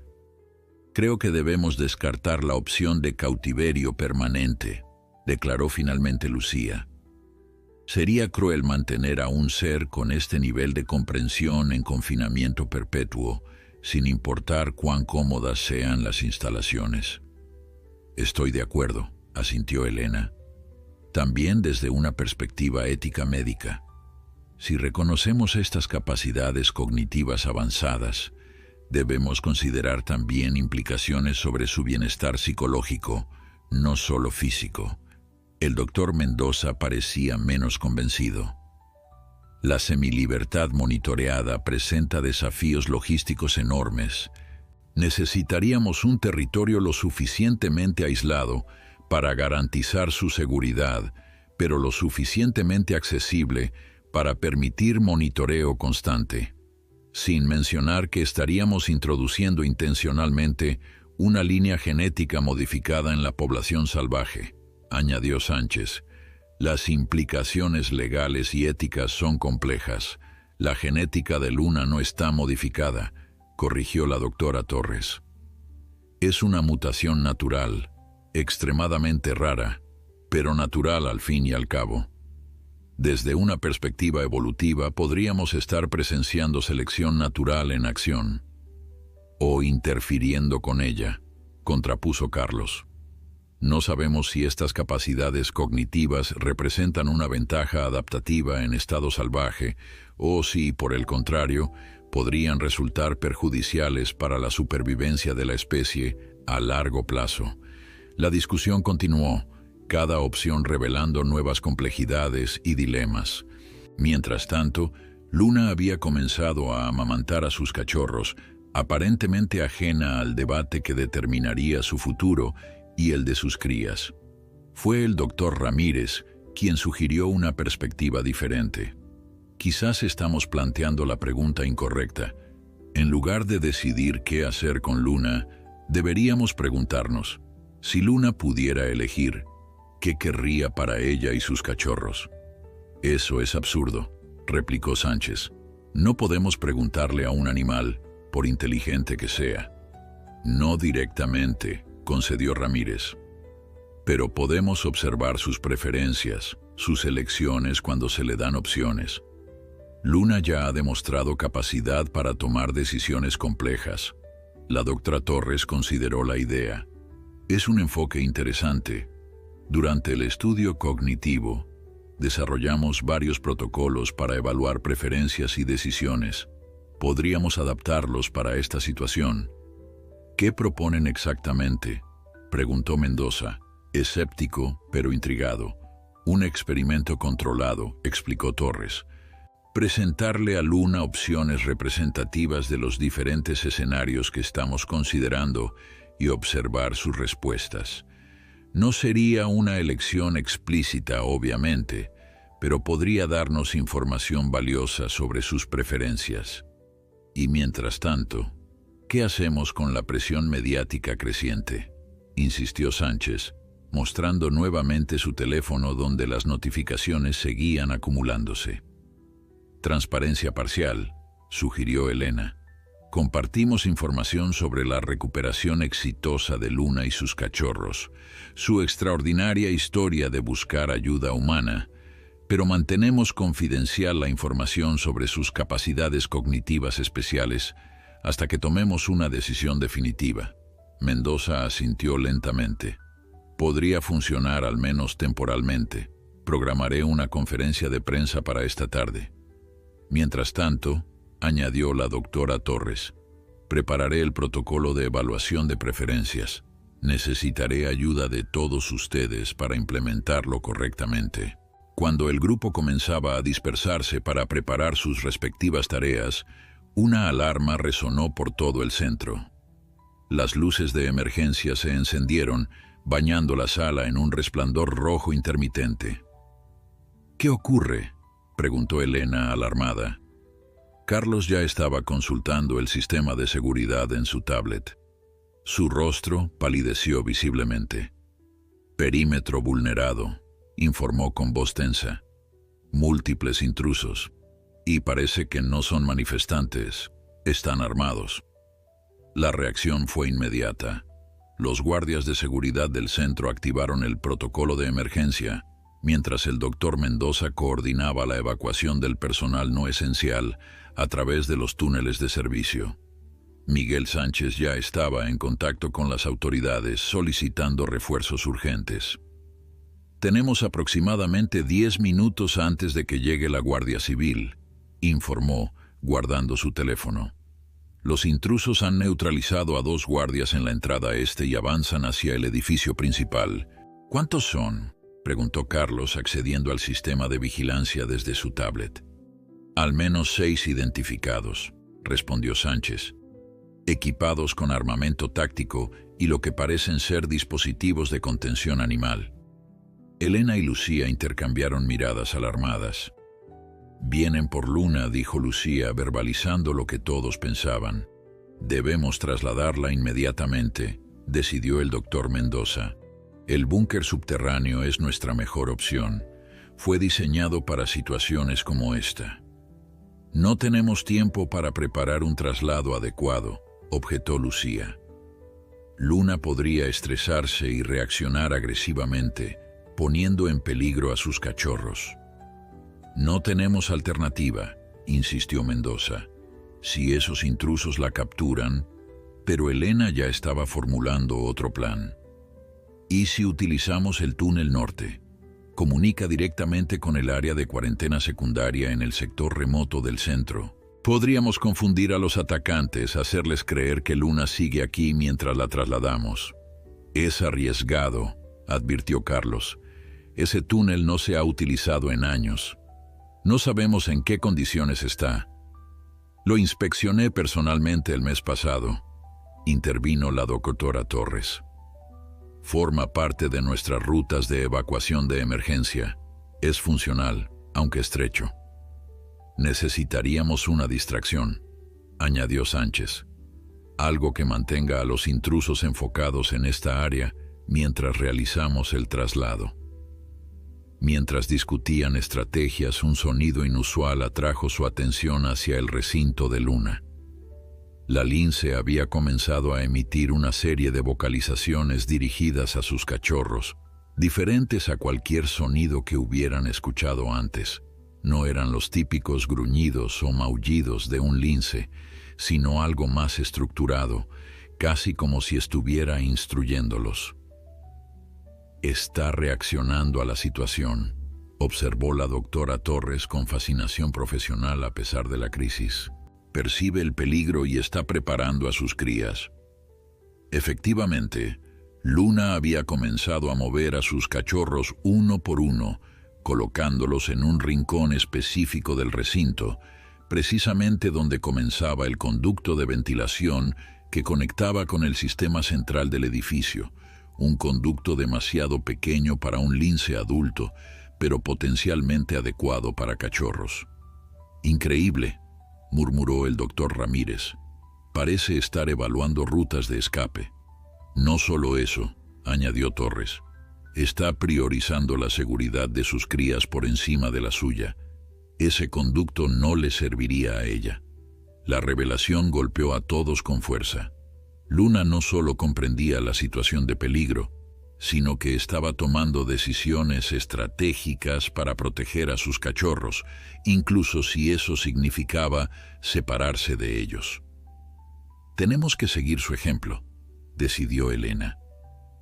Speaker 1: «Creo que debemos descartar la opción de cautiverio permanente», declaró finalmente Lucía. «Sería cruel mantener a un ser con este nivel de comprensión en confinamiento perpetuo, sin importar cuán cómodas sean las instalaciones». «Estoy de acuerdo», asintió Elena. «También desde una perspectiva ética médica. Si reconocemos estas capacidades cognitivas avanzadas, debemos considerar también implicaciones sobre su bienestar psicológico, no solo físico». El doctor Mendoza parecía menos convencido. «La semilibertad monitoreada presenta desafíos logísticos enormes. Necesitaríamos un territorio lo suficientemente aislado para garantizar su seguridad, pero lo suficientemente accesible para permitir monitoreo constante. Sin mencionar que estaríamos introduciendo intencionalmente una línea genética modificada en la población salvaje», añadió Sánchez. «Las implicaciones legales y éticas son complejas. La genética de Luna no está modificada», corrigió la doctora Torres. «Es una mutación natural, extremadamente rara, pero natural al fin y al cabo. Desde una perspectiva evolutiva podríamos estar presenciando selección natural en acción». «O interfiriendo con ella», contrapuso Carlos. «No sabemos si estas capacidades cognitivas representan una ventaja adaptativa en estado salvaje o si, por el contrario, podrían resultar perjudiciales para la supervivencia de la especie a largo plazo». La discusión continuó, cada opción revelando nuevas complejidades y dilemas. Mientras tanto, Luna había comenzado a amamantar a sus cachorros, aparentemente ajena al debate que determinaría su futuro y el de sus crías. Fue el doctor Ramírez quien sugirió una perspectiva diferente. Quizás estamos planteando la pregunta incorrecta. En lugar de decidir qué hacer con Luna, deberíamos preguntarnos, si Luna pudiera elegir, ¿qué querría para ella y sus cachorros? Eso es absurdo, replicó Sánchez. No podemos preguntarle a un animal, por inteligente que sea. No directamente, concedió Ramírez. Pero podemos observar sus preferencias, sus elecciones cuando se le dan opciones. Luna ya ha demostrado capacidad para tomar decisiones complejas. La doctora Torres consideró la idea. Es un enfoque interesante. Durante el estudio cognitivo, desarrollamos varios protocolos para evaluar preferencias y decisiones. Podríamos adaptarlos para esta situación. ¿Qué proponen exactamente?, preguntó Mendoza, escéptico pero intrigado. Un experimento controlado, explicó Torres. Presentarle a Luna opciones representativas de los diferentes escenarios que estamos considerando y observar sus respuestas. No sería una elección explícita, obviamente, pero podría darnos información valiosa sobre sus preferencias. Y mientras tanto, ¿qué hacemos con la presión mediática creciente?, insistió Sánchez, mostrando nuevamente su teléfono donde las notificaciones seguían acumulándose. Transparencia parcial, sugirió Elena. Compartimos información sobre la recuperación exitosa de Luna y sus cachorros, su extraordinaria historia de buscar ayuda humana, pero mantenemos confidencial la información sobre sus capacidades cognitivas especiales hasta que tomemos una decisión definitiva. Mendoza asintió lentamente. Podría funcionar al menos temporalmente. Programaré una conferencia de prensa para esta tarde. Mientras tanto, añadió la doctora Torres, prepararé el protocolo de evaluación de preferencias. Necesitaré ayuda de todos ustedes para implementarlo correctamente. Cuando el grupo comenzaba a dispersarse para preparar sus respectivas tareas, una alarma resonó por todo el centro. Las luces de emergencia se encendieron, bañando la sala en un resplandor rojo intermitente. ¿Qué ocurre?, preguntó Elena, alarmada. Carlos ya estaba consultando el sistema de seguridad en su tablet. Su rostro palideció visiblemente. Perímetro vulnerado, informó con voz tensa. Múltiples intrusos. Y parece que no son manifestantes, están armados. La reacción fue inmediata. Los guardias de seguridad del centro activaron el protocolo de emergencia, mientras el doctor Mendoza coordinaba la evacuación del personal no esencial a través de los túneles de servicio. Miguel Sánchez ya estaba en contacto con las autoridades solicitando refuerzos urgentes. Tenemos aproximadamente 10 minutos antes de que llegue la Guardia Civil, informó, guardando su teléfono. Los intrusos han neutralizado a 2 guardias en la entrada este y avanzan hacia el edificio principal. ¿Cuántos son?, preguntó Carlos, accediendo al sistema de vigilancia desde su tablet. Al menos 6 identificados, respondió Sánchez, equipados con armamento táctico y lo que parecen ser dispositivos de contención animal. Elena y Lucía intercambiaron miradas alarmadas. Vienen por Luna, dijo Lucía, verbalizando lo que todos pensaban. Debemos trasladarla inmediatamente, decidió el doctor Mendoza. El búnker subterráneo es nuestra mejor opción. Fue diseñado para situaciones como esta. No tenemos tiempo para preparar un traslado adecuado, objetó Lucía. Luna podría estresarse y reaccionar agresivamente, poniendo en peligro a sus cachorros. No tenemos alternativa, insistió Mendoza. Si esos intrusos la capturan, pero Elena ya estaba formulando otro plan. ¿Y si utilizamos el túnel norte? Comunica directamente con el área de cuarentena secundaria en el sector remoto del centro. Podríamos confundir a los atacantes, hacerles creer que Luna sigue aquí mientras la trasladamos. Es arriesgado, advirtió Carlos. Ese túnel no se ha utilizado en años. No sabemos en qué condiciones está. Lo inspeccioné personalmente el mes pasado, intervino la doctora Torres. Forma parte de nuestras rutas de evacuación de emergencia. Es funcional, aunque estrecho. Necesitaríamos una distracción, añadió Sánchez. Algo que mantenga a los intrusos enfocados en esta área mientras realizamos el traslado. Mientras discutían estrategias, un sonido inusual atrajo su atención hacia el recinto de Luna. La lince había comenzado a emitir una serie de vocalizaciones dirigidas a sus cachorros, diferentes a cualquier sonido que hubieran escuchado antes. No eran los típicos gruñidos o maullidos de un lince, sino algo más estructurado, casi como si estuviera instruyéndolos. Está reaccionando a la situación, observó la doctora Torres con fascinación profesional a pesar de la crisis. Percibe el peligro y está preparando a sus crías. Efectivamente, Luna había comenzado a mover a sus cachorros uno por uno, colocándolos en un rincón específico del recinto, precisamente donde comenzaba el conducto de ventilación que conectaba con el sistema central del edificio, un conducto demasiado pequeño para un lince adulto, pero potencialmente adecuado para cachorros. Increíble, murmuró el doctor Ramírez. Parece estar evaluando rutas de escape. No solo eso, añadió Torres. Está priorizando la seguridad de sus crías por encima de la suya. Ese conducto no le serviría a ella. La revelación golpeó a todos con fuerza. Luna no solo comprendía la situación de peligro, sino que estaba tomando decisiones estratégicas para proteger a sus cachorros, incluso si eso significaba separarse de ellos. Tenemos que seguir su ejemplo, decidió Elena.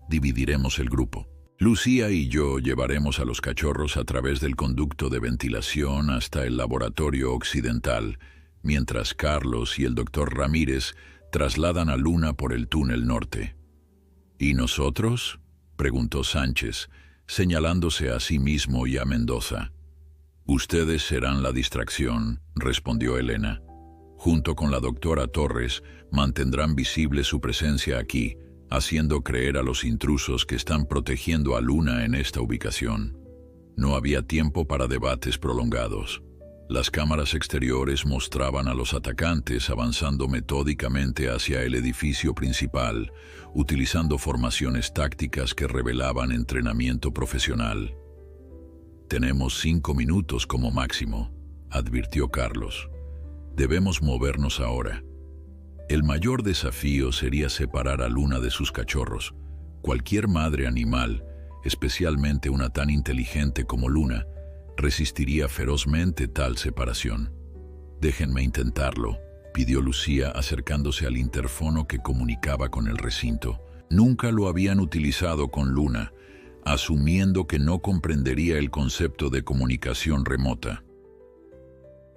Speaker 1: Dividiremos el grupo. Lucía y yo llevaremos a los cachorros a través del conducto de ventilación hasta el laboratorio occidental, mientras Carlos y el doctor Ramírez trasladan a Luna por el túnel norte. ¿Y nosotros?, preguntó Sánchez, señalándose a sí mismo y a Mendoza. Ustedes serán la distracción, respondió Elena. Junto con la doctora Torres, mantendrán visible su presencia aquí, haciendo creer a los intrusos que están protegiendo a Luna en esta ubicación. No había tiempo para debates prolongados. Las cámaras exteriores mostraban a los atacantes avanzando metódicamente hacia el edificio principal, utilizando formaciones tácticas que revelaban entrenamiento profesional. Tenemos 5 minutos como máximo, advirtió Carlos. Debemos movernos ahora. El mayor desafío sería separar a Luna de sus cachorros. Cualquier madre animal, especialmente una tan inteligente como Luna, resistiría ferozmente tal separación. Déjenme intentarlo, pidió Lucía acercándose al interfono que comunicaba con el recinto. Nunca lo habían utilizado con Luna, asumiendo que no comprendería el concepto de comunicación remota.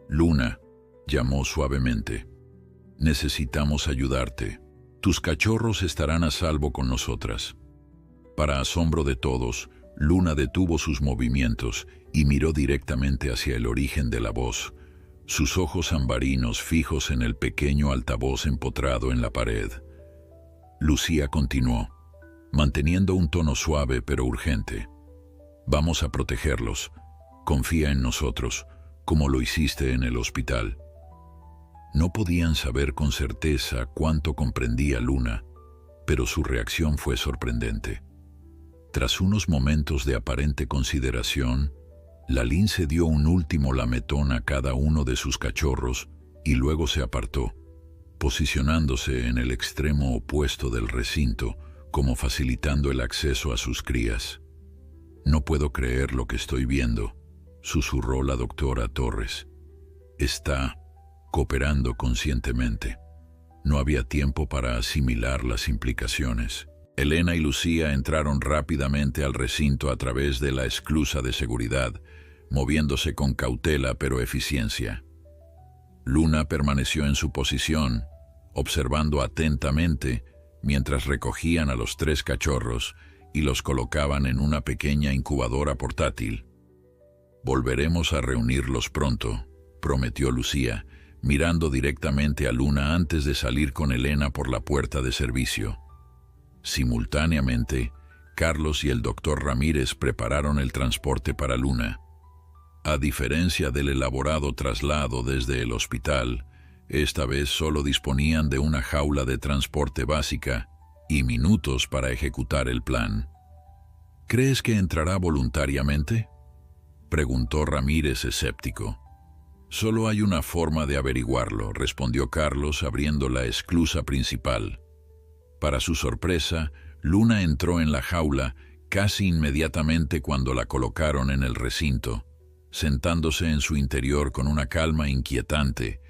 Speaker 1: Luna, llamó suavemente. Necesitamos ayudarte. Tus cachorros estarán a salvo con nosotras. Para asombro de todos, Luna detuvo sus movimientos y miró directamente hacia el origen de la voz, sus ojos ambarinos fijos en el pequeño altavoz empotrado en la pared. Lucía continuó, manteniendo un tono suave pero urgente. Vamos a protegerlos. Confía en nosotros, como lo hiciste en el hospital. No podían saber con certeza cuánto comprendía Luna, pero su reacción fue sorprendente. Tras unos momentos de aparente consideración, la lince dio un último lametón a cada uno de sus cachorros y luego se apartó, posicionándose en el extremo opuesto del recinto, como facilitando el acceso a sus crías. No puedo creer lo que estoy viendo, susurró la doctora Torres. Está cooperando conscientemente. No había tiempo para asimilar las implicaciones. Elena y Lucía entraron rápidamente al recinto a través de la esclusa de seguridad, moviéndose con cautela pero eficiencia. Luna permaneció en su posición, observando atentamente mientras recogían a los 3 cachorros y los colocaban en una pequeña incubadora portátil. Volveremos a reunirlos pronto, prometió Lucía, mirando directamente a Luna antes de salir con Elena por la puerta de servicio. Simultáneamente, Carlos y el doctor Ramírez prepararon el transporte para Luna. A diferencia del elaborado traslado desde el hospital, esta vez solo disponían de una jaula de transporte básica y minutos para ejecutar el plan. ¿Crees que entrará voluntariamente?, preguntó Ramírez escéptico. Solo hay una forma de averiguarlo, respondió Carlos abriendo la esclusa principal. Para su sorpresa, Luna entró en la jaula casi inmediatamente cuando la colocaron en el recinto, sentándose en su interior con una calma inquietante,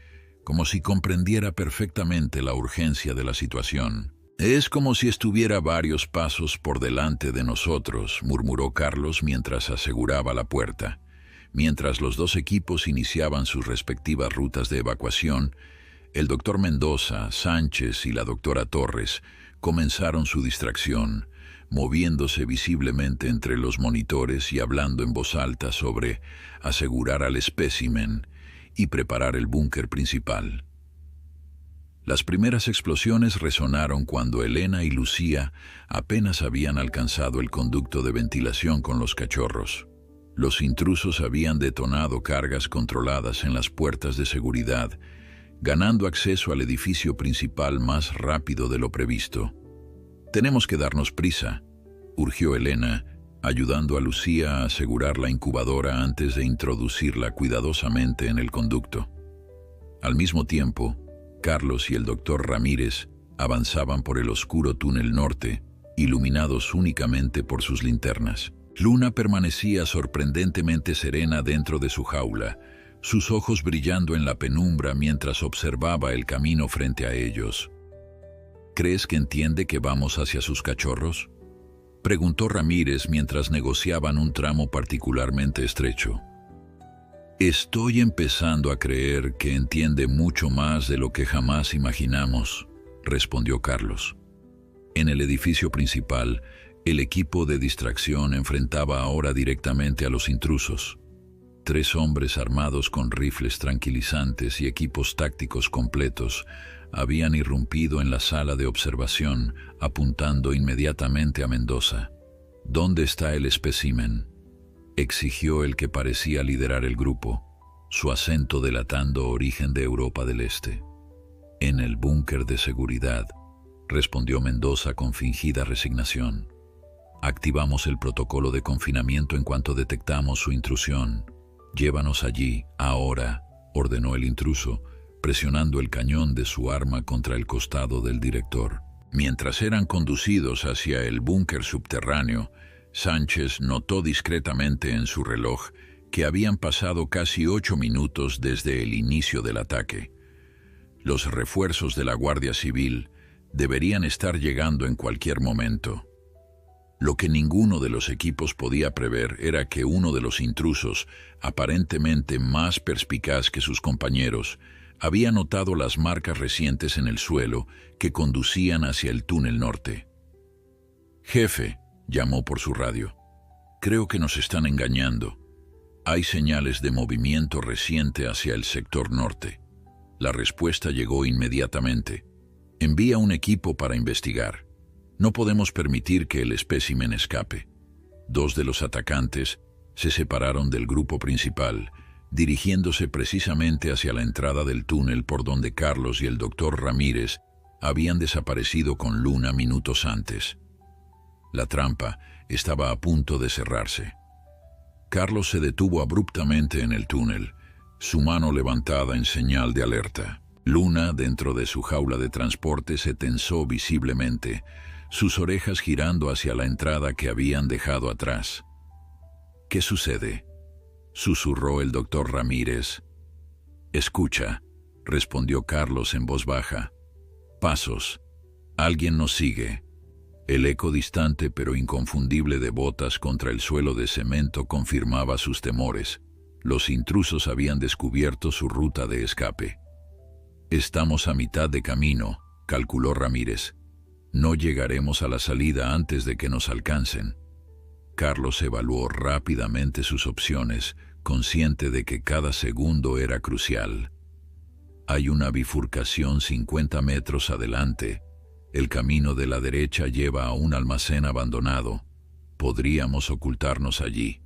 Speaker 1: como si comprendiera perfectamente la urgencia de la situación. «Es como si estuviera varios pasos por delante de nosotros», murmuró Carlos mientras aseguraba la puerta. Mientras los dos equipos iniciaban sus respectivas rutas de evacuación, el doctor Mendoza, Sánchez y la doctora Torres comenzaron su distracción, moviéndose visiblemente entre los monitores y hablando en voz alta sobre asegurar al espécimen y preparar el búnker principal. Las primeras explosiones resonaron cuando Elena y Lucía apenas habían alcanzado el conducto de ventilación con los cachorros. Los intrusos habían detonado cargas controladas en las puertas de seguridad, ganando acceso al edificio principal más rápido de lo previsto. «Tenemos que darnos prisa», urgió Elena, ayudando a Lucía a asegurar la incubadora antes de introducirla cuidadosamente en el conducto. Al mismo tiempo, Carlos y el doctor Ramírez avanzaban por el oscuro túnel norte, iluminados únicamente por sus linternas. Luna permanecía sorprendentemente serena dentro de su jaula, sus ojos brillando en la penumbra mientras observaba el camino frente a ellos. «¿Crees que entiende que vamos hacia sus cachorros?», preguntó Ramírez mientras negociaban un tramo particularmente estrecho. «Estoy empezando a creer que entiende mucho más de lo que jamás imaginamos», respondió Carlos. En el edificio principal, el equipo de distracción enfrentaba ahora directamente a los intrusos. 3 hombres armados con rifles tranquilizantes y equipos tácticos completos habían irrumpido en la sala de observación, apuntando inmediatamente a Mendoza. «¿Dónde está el espécimen?», exigió el que parecía liderar el grupo, su acento delatando origen de Europa del Este. «En el búnker de seguridad», respondió Mendoza con fingida resignación. «Activamos el protocolo de confinamiento en cuanto detectamos su intrusión. Llévanos allí, ahora», ordenó el intruso, presionando el cañón de su arma contra el costado del director. Mientras eran conducidos hacia el búnker subterráneo, Sánchez notó discretamente en su reloj que habían pasado casi 8 minutos desde el inicio del ataque. Los refuerzos de la Guardia Civil deberían estar llegando en cualquier momento. Lo que ninguno de los equipos podía prever era que uno de los intrusos, aparentemente más perspicaz que sus compañeros, había notado las marcas recientes en el suelo que conducían hacia el túnel norte. «Jefe», llamó por su radio, «creo que nos están engañando. Hay señales de movimiento reciente hacia el sector norte». La respuesta llegó inmediatamente. «Envía un equipo para investigar. No podemos permitir que el espécimen escape». 2 de los atacantes se separaron del grupo principal, dirigiéndose precisamente hacia la entrada del túnel por donde Carlos y el doctor Ramírez habían desaparecido con Luna minutos antes. La trampa estaba a punto de cerrarse. Carlos se detuvo abruptamente en el túnel, su mano levantada en señal de alerta. Luna, dentro de su jaula de transporte, se tensó visiblemente, sus orejas girando hacia la entrada que habían dejado atrás. «¿Qué sucede?», susurró el doctor Ramírez. «Escucha», respondió Carlos en voz baja. «Pasos. Alguien nos sigue». El eco distante pero inconfundible de botas contra el suelo de cemento confirmaba sus temores. Los intrusos habían descubierto su ruta de escape. «Estamos a mitad de camino», calculó Ramírez. «No llegaremos a la salida antes de que nos alcancen». Carlos evaluó rápidamente sus opciones, consciente de que cada segundo era crucial. «Hay una bifurcación 50 metros adelante. El camino de la derecha lleva a un almacén abandonado», Podríamos ocultarnos allí.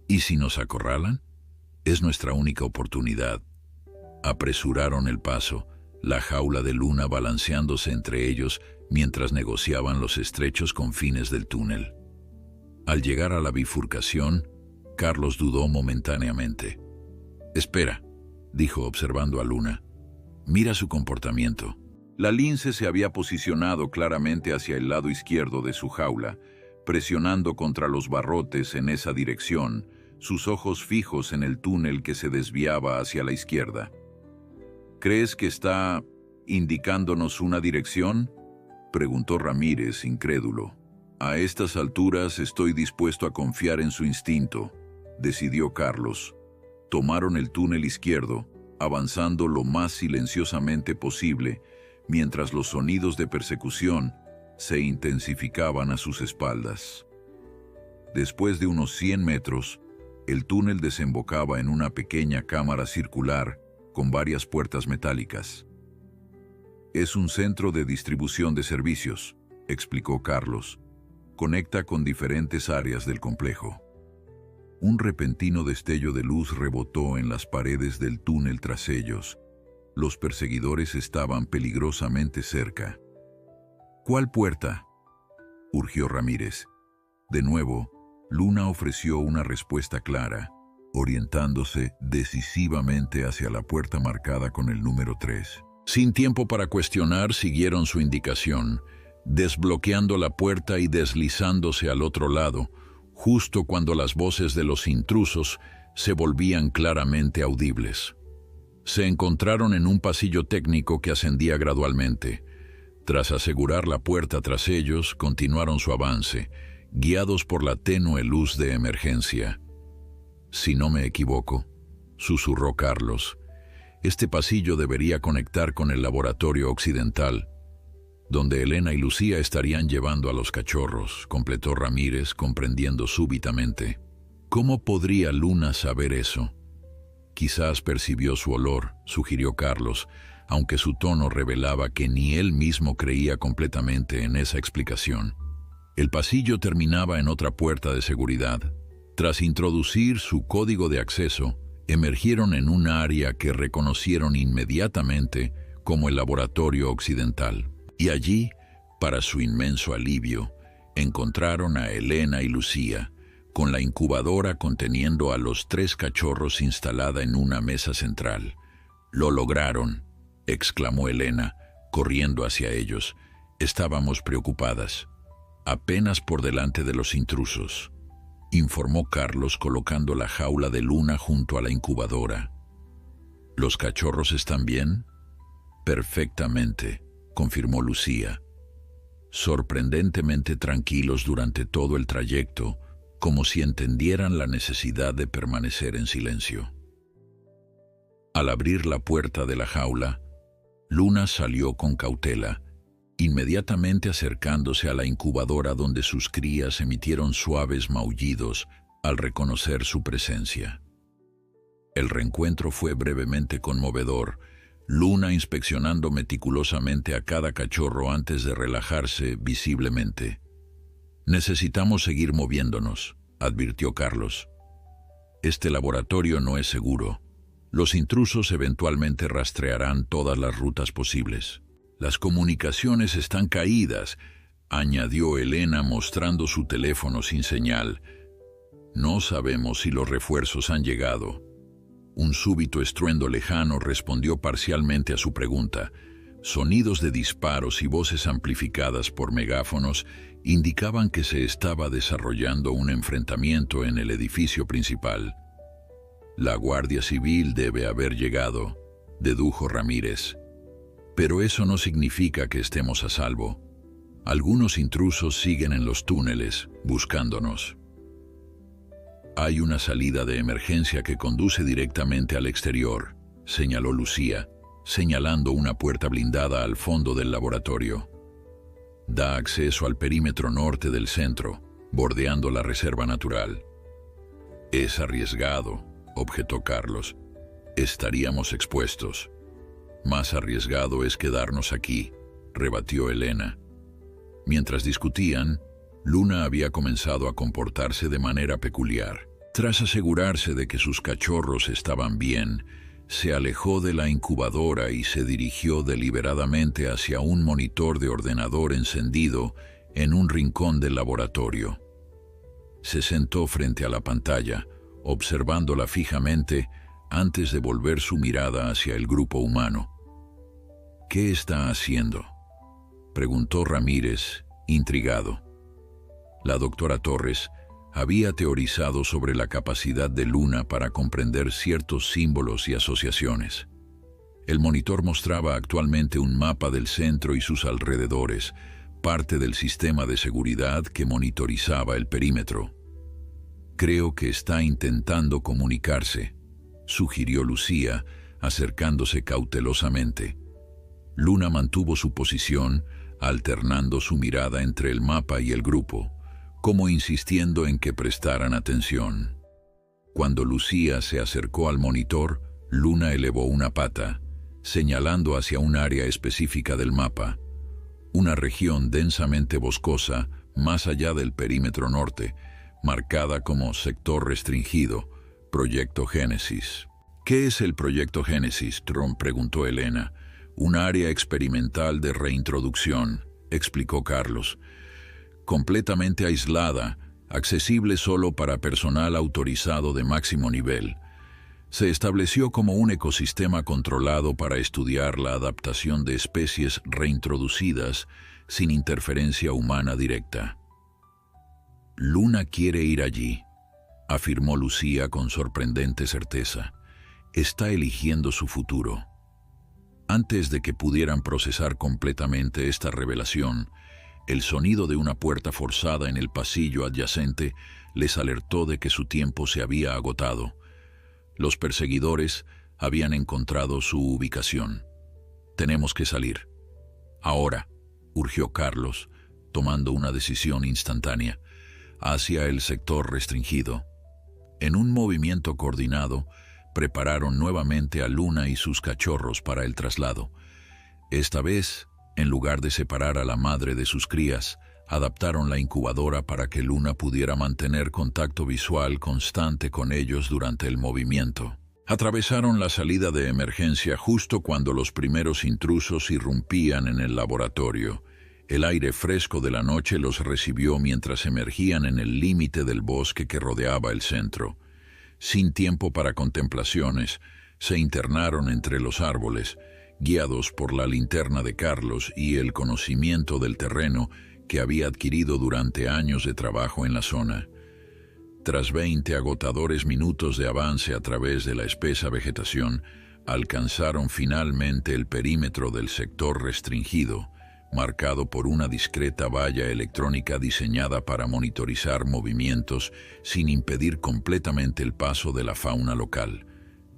Speaker 1: ¿Y si nos acorralan? Es nuestra única oportunidad. Apresuraron el paso, la jaula de Luna balanceándose entre ellos mientras negociaban los estrechos confines del túnel. Al llegar a la bifurcación, Carlos dudó momentáneamente. «Espera», dijo observando a Luna. «Mira su comportamiento». La lince se había posicionado claramente hacia el lado izquierdo de su jaula, presionando contra los barrotes en esa dirección, sus ojos fijos en el túnel que se desviaba hacia la izquierda. «¿Crees que está indicándonos una dirección?», preguntó Ramírez, incrédulo. «A estas alturas estoy dispuesto a confiar en su instinto», decidió Carlos. Tomaron el túnel izquierdo, avanzando lo más silenciosamente posible, mientras los sonidos de persecución se intensificaban a sus espaldas. Después de unos 100 metros, el túnel desembocaba en una pequeña cámara circular con varias puertas metálicas. «Es un centro de distribución de servicios», explicó Carlos. «Conecta con diferentes áreas del complejo». Un repentino destello de luz rebotó en las paredes del túnel tras ellos. Los perseguidores estaban peligrosamente cerca. «¿Cuál puerta?», urgió Ramírez. De nuevo, Luna ofreció una respuesta clara, orientándose decisivamente hacia la puerta marcada con el número 3. Sin tiempo para cuestionar, siguieron su indicación, desbloqueando la puerta y deslizándose al otro lado, justo cuando las voces de los intrusos se volvían claramente audibles. Se encontraron en un pasillo técnico que ascendía gradualmente. Tras asegurar la puerta tras ellos, continuaron su avance, guiados por la tenue luz de emergencia. «Si no me equivoco», susurró Carlos, «este pasillo debería conectar con el laboratorio occidental, donde Elena y Lucía estarían llevando a los cachorros», completó Ramírez, comprendiendo súbitamente. «¿Cómo podría Luna saber eso?» «Quizás percibió su olor», sugirió Carlos, aunque su tono revelaba que ni él mismo creía completamente en esa explicación. El pasillo terminaba en otra puerta de seguridad. Tras introducir su código de acceso, emergieron en un área que reconocieron inmediatamente como el laboratorio occidental. Y allí, para su inmenso alivio, encontraron a Elena y Lucía, con la incubadora conteniendo a los 3 cachorros instalada en una mesa central. «Lo lograron», exclamó Elena, corriendo hacia ellos. «Estábamos preocupadas». «Apenas por delante de los intrusos», informó Carlos, colocando la jaula de Luna junto a la incubadora. «¿Los cachorros están bien?» «Perfectamente», confirmó Lucía. «Sorprendentemente tranquilos durante todo el trayecto, como si entendieran la necesidad de permanecer en silencio». Al abrir la puerta de la jaula, Luna salió con cautela, inmediatamente acercándose a la incubadora donde sus crías emitieron suaves maullidos al reconocer su presencia. El reencuentro fue brevemente conmovedor, Luna inspeccionando meticulosamente a cada cachorro antes de relajarse visiblemente. «Necesitamos seguir moviéndonos», advirtió Carlos. «Este laboratorio no es seguro. Los intrusos eventualmente rastrearán todas las rutas posibles». «Las comunicaciones están caídas», añadió Elena mostrando su teléfono sin señal. «No sabemos si los refuerzos han llegado». Un súbito estruendo lejano respondió parcialmente a su pregunta. Sonidos de disparos y voces amplificadas por megáfonos indicaban que se estaba desarrollando un enfrentamiento en el edificio principal. «La Guardia Civil debe haber llegado», dedujo Ramírez. «Pero eso no significa que estemos a salvo. Algunos intrusos siguen en los túneles, buscándonos». «Hay una salida de emergencia que conduce directamente al exterior», señaló Lucía, señalando una puerta blindada al fondo del laboratorio. «Da acceso al perímetro norte del centro, bordeando la reserva natural». «Es arriesgado», objetó Carlos. «Estaríamos expuestos». «Más arriesgado es quedarnos aquí», rebatió Elena. Mientras discutían, Luna había comenzado a comportarse de manera peculiar. Tras asegurarse de que sus cachorros estaban bien, se alejó de la incubadora y se dirigió deliberadamente hacia un monitor de ordenador encendido en un rincón del laboratorio. Se sentó frente a la pantalla, observándola fijamente antes de volver su mirada hacia el grupo humano. «¿Qué está haciendo?», preguntó Ramírez, intrigado. La doctora Torres había teorizado sobre la capacidad de Luna para comprender ciertos símbolos y asociaciones. El monitor mostraba actualmente un mapa del centro y sus alrededores, parte del sistema de seguridad que monitorizaba el perímetro. «Creo que está intentando comunicarse», sugirió Lucía, acercándose cautelosamente. Luna mantuvo su posición, alternando su mirada entre el mapa y el grupo, como insistiendo en que prestaran atención. Cuando Lucía se acercó al monitor, Luna elevó una pata, señalando hacia un área específica del mapa, una región densamente boscosa más allá del perímetro norte, marcada como sector restringido, Proyecto Génesis. «¿Qué es el Proyecto Génesis?», preguntó Elena. «Un área experimental de reintroducción», explicó Carlos. «Completamente aislada, accesible solo para personal autorizado de máximo nivel. Se estableció como un ecosistema controlado para estudiar la adaptación de especies reintroducidas sin interferencia humana directa». «Luna quiere ir allí», afirmó Lucía con sorprendente certeza. «Está eligiendo su futuro». Antes de que pudieran procesar completamente esta revelación, el sonido de una puerta forzada en el pasillo adyacente les alertó de que su tiempo se había agotado. Los perseguidores habían encontrado su ubicación. «Tenemos que salir. Ahora», urgió Carlos, tomando una decisión instantánea, hacia el sector restringido. En un movimiento coordinado, prepararon nuevamente a Luna y sus cachorros para el traslado. Esta vez, en lugar de separar a la madre de sus crías, adaptaron la incubadora para que Luna pudiera mantener contacto visual constante con ellos durante el movimiento. Atravesaron la salida de emergencia justo cuando los primeros intrusos irrumpían en el laboratorio. El aire fresco de la noche los recibió mientras emergían en el límite del bosque que rodeaba el centro. Sin tiempo para contemplaciones, se internaron entre los árboles, guiados por la linterna de Carlos y el conocimiento del terreno que había adquirido durante años de trabajo en la zona. Tras 20 agotadores minutos de avance a través de la espesa vegetación, alcanzaron finalmente el perímetro del sector restringido, marcado por una discreta valla electrónica diseñada para monitorizar movimientos sin impedir completamente el paso de la fauna local.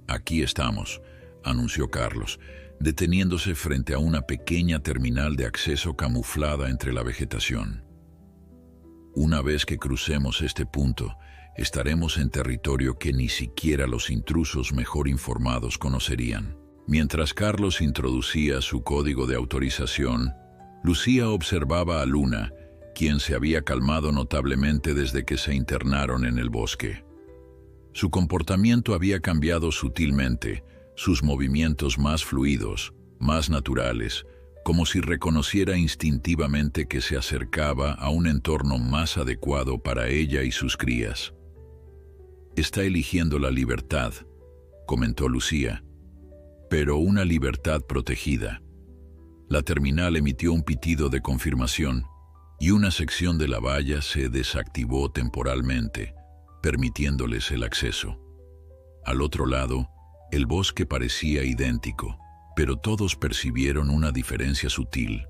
Speaker 1: «Aquí estamos», anunció Carlos, deteniéndose frente a una pequeña terminal de acceso camuflada entre la vegetación. «Una vez que crucemos este punto, estaremos en territorio que ni siquiera los intrusos mejor informados conocerían». Mientras Carlos introducía su código de autorización, Lucía observaba a Luna, quien se había calmado notablemente desde que se internaron en el bosque. Su comportamiento había cambiado sutilmente, sus movimientos más fluidos, más naturales, como si reconociera instintivamente que se acercaba a un entorno más adecuado para ella y sus crías. «Está eligiendo la libertad», comentó Lucía, «pero una libertad protegida». La terminal emitió un pitido de confirmación y una sección de la valla se desactivó temporalmente, permitiéndoles el acceso. Al otro lado, el bosque parecía idéntico, pero todos percibieron una diferencia sutil.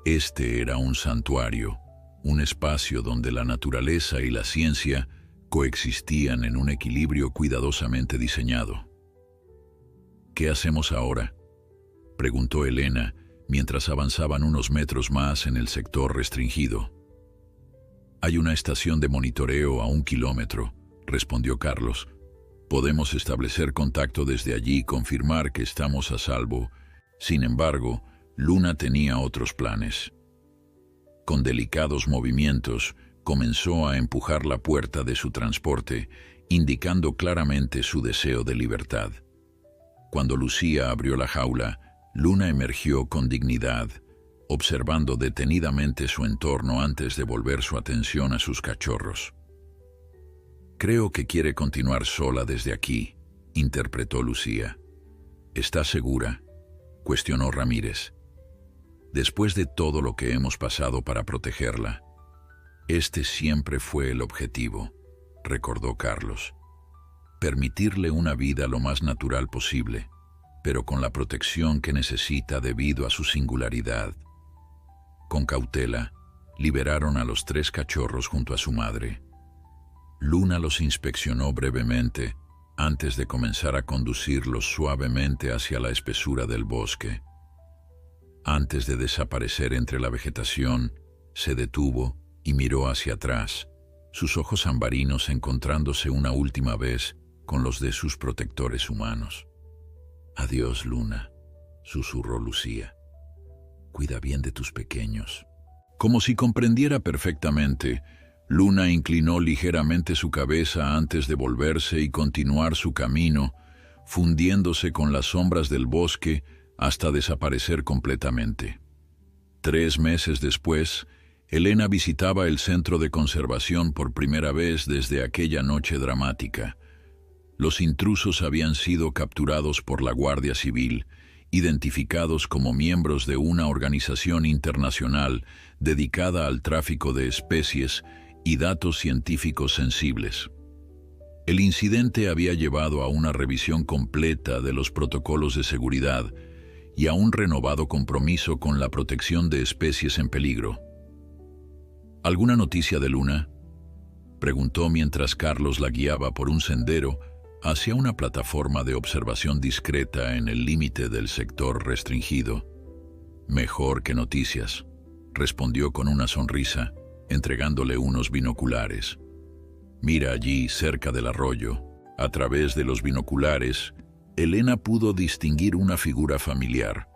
Speaker 1: Este era un santuario, un espacio donde la naturaleza y la ciencia coexistían en un equilibrio cuidadosamente diseñado. «¿Qué hacemos ahora?», preguntó Elena, mientras avanzaban unos metros más en el sector restringido. «Hay una estación de monitoreo a 1 kilómetro», respondió Carlos. «Podemos establecer contacto desde allí y confirmar que estamos a salvo». Sin embargo, Luna tenía otros planes. Con delicados movimientos, comenzó a empujar la puerta de su transporte, indicando claramente su deseo de libertad. Cuando Lucía abrió la jaula, Luna emergió con dignidad, observando detenidamente su entorno antes de volver su atención a sus cachorros. «Creo que quiere continuar sola desde aquí», interpretó Lucía. «¿Estás segura?», cuestionó Ramírez. «Después de todo lo que hemos pasado para protegerla, este siempre fue el objetivo», recordó Carlos. «Permitirle una vida lo más natural posible, pero con la protección que necesita debido a su singularidad». Con cautela, liberaron a los 3 cachorros junto a su madre. Luna los inspeccionó brevemente antes de comenzar a conducirlos suavemente hacia la espesura del bosque. Antes de desaparecer entre la vegetación, se detuvo y miró hacia atrás, sus ojos ambarinos encontrándose una última vez con los de sus protectores humanos. «Adiós, Luna», susurró Lucía. «Cuida bien de tus pequeños». Como si comprendiera perfectamente, Luna inclinó ligeramente su cabeza antes de volverse y continuar su camino, fundiéndose con las sombras del bosque hasta desaparecer completamente. 3 meses después, Elena visitaba el centro de conservación por primera vez desde aquella noche dramática. Los intrusos habían sido capturados por la Guardia Civil, identificados como miembros de una organización internacional dedicada al tráfico de especies y datos científicos sensibles. El incidente había llevado a una revisión completa de los protocolos de seguridad y a un renovado compromiso con la protección de especies en peligro. «¿Alguna noticia de Luna?», preguntó mientras Carlos la guiaba por un sendero hacia una plataforma de observación discreta en el límite del sector restringido. «Mejor que noticias», respondió con una sonrisa, entregándole unos binoculares. «Mira allí, cerca del arroyo». A través de los binoculares, Elena pudo distinguir una figura familiar,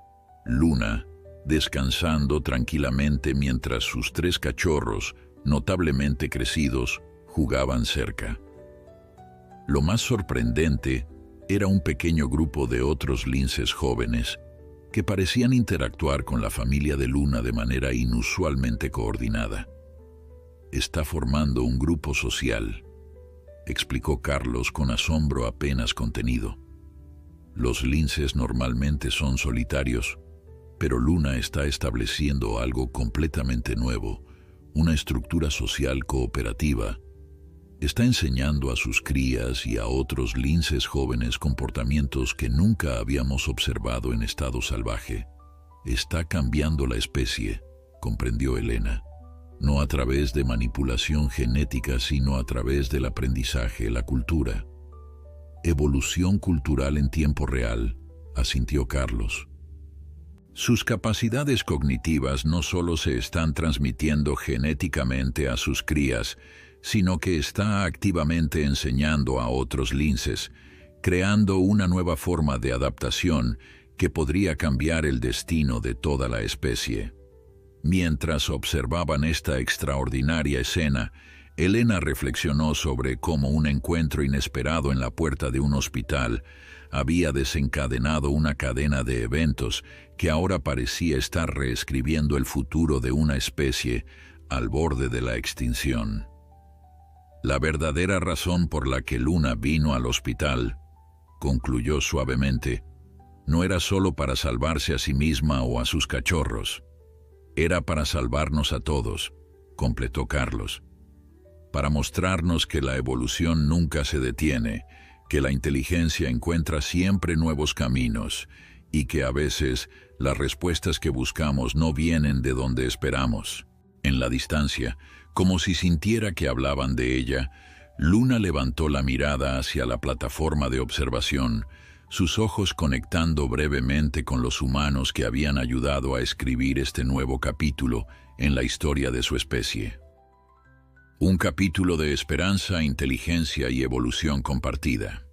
Speaker 1: Luna, descansando tranquilamente mientras sus 3 cachorros, notablemente crecidos, jugaban cerca. Lo más sorprendente era un pequeño grupo de otros linces jóvenes que parecían interactuar con la familia de Luna de manera inusualmente coordinada. «Está formando un grupo social», explicó Carlos con asombro apenas contenido. «Los linces normalmente son solitarios, pero Luna está estableciendo algo completamente nuevo, una estructura social cooperativa. Está enseñando a sus crías y a otros linces jóvenes comportamientos que nunca habíamos observado en estado salvaje. Está cambiando la especie», comprendió Elena. «No a través de manipulación genética, sino a través del aprendizaje, la cultura». «Evolución cultural en tiempo real», asintió Carlos. «Sus capacidades cognitivas no solo se están transmitiendo genéticamente a sus crías, sino que está activamente enseñando a otros linces, creando una nueva forma de adaptación que podría cambiar el destino de toda la especie». Mientras observaban esta extraordinaria escena, Elena reflexionó sobre cómo un encuentro inesperado en la puerta de un hospital había desencadenado una cadena de eventos que ahora parecía estar reescribiendo el futuro de una especie al borde de la extinción. «La verdadera razón por la que Luna vino al hospital», concluyó suavemente, «no era solo para salvarse a sí misma o a sus cachorros. Era para salvarnos a todos», completó Carlos. «Para mostrarnos que la evolución nunca se detiene, que la inteligencia encuentra siempre nuevos caminos y que a veces las respuestas que buscamos no vienen de donde esperamos». En la distancia, como si sintiera que hablaban de ella, Luna levantó la mirada hacia la plataforma de observación, sus ojos conectando brevemente con los humanos que habían ayudado a escribir este nuevo capítulo en la historia de su especie. Un capítulo de esperanza, inteligencia y evolución compartida.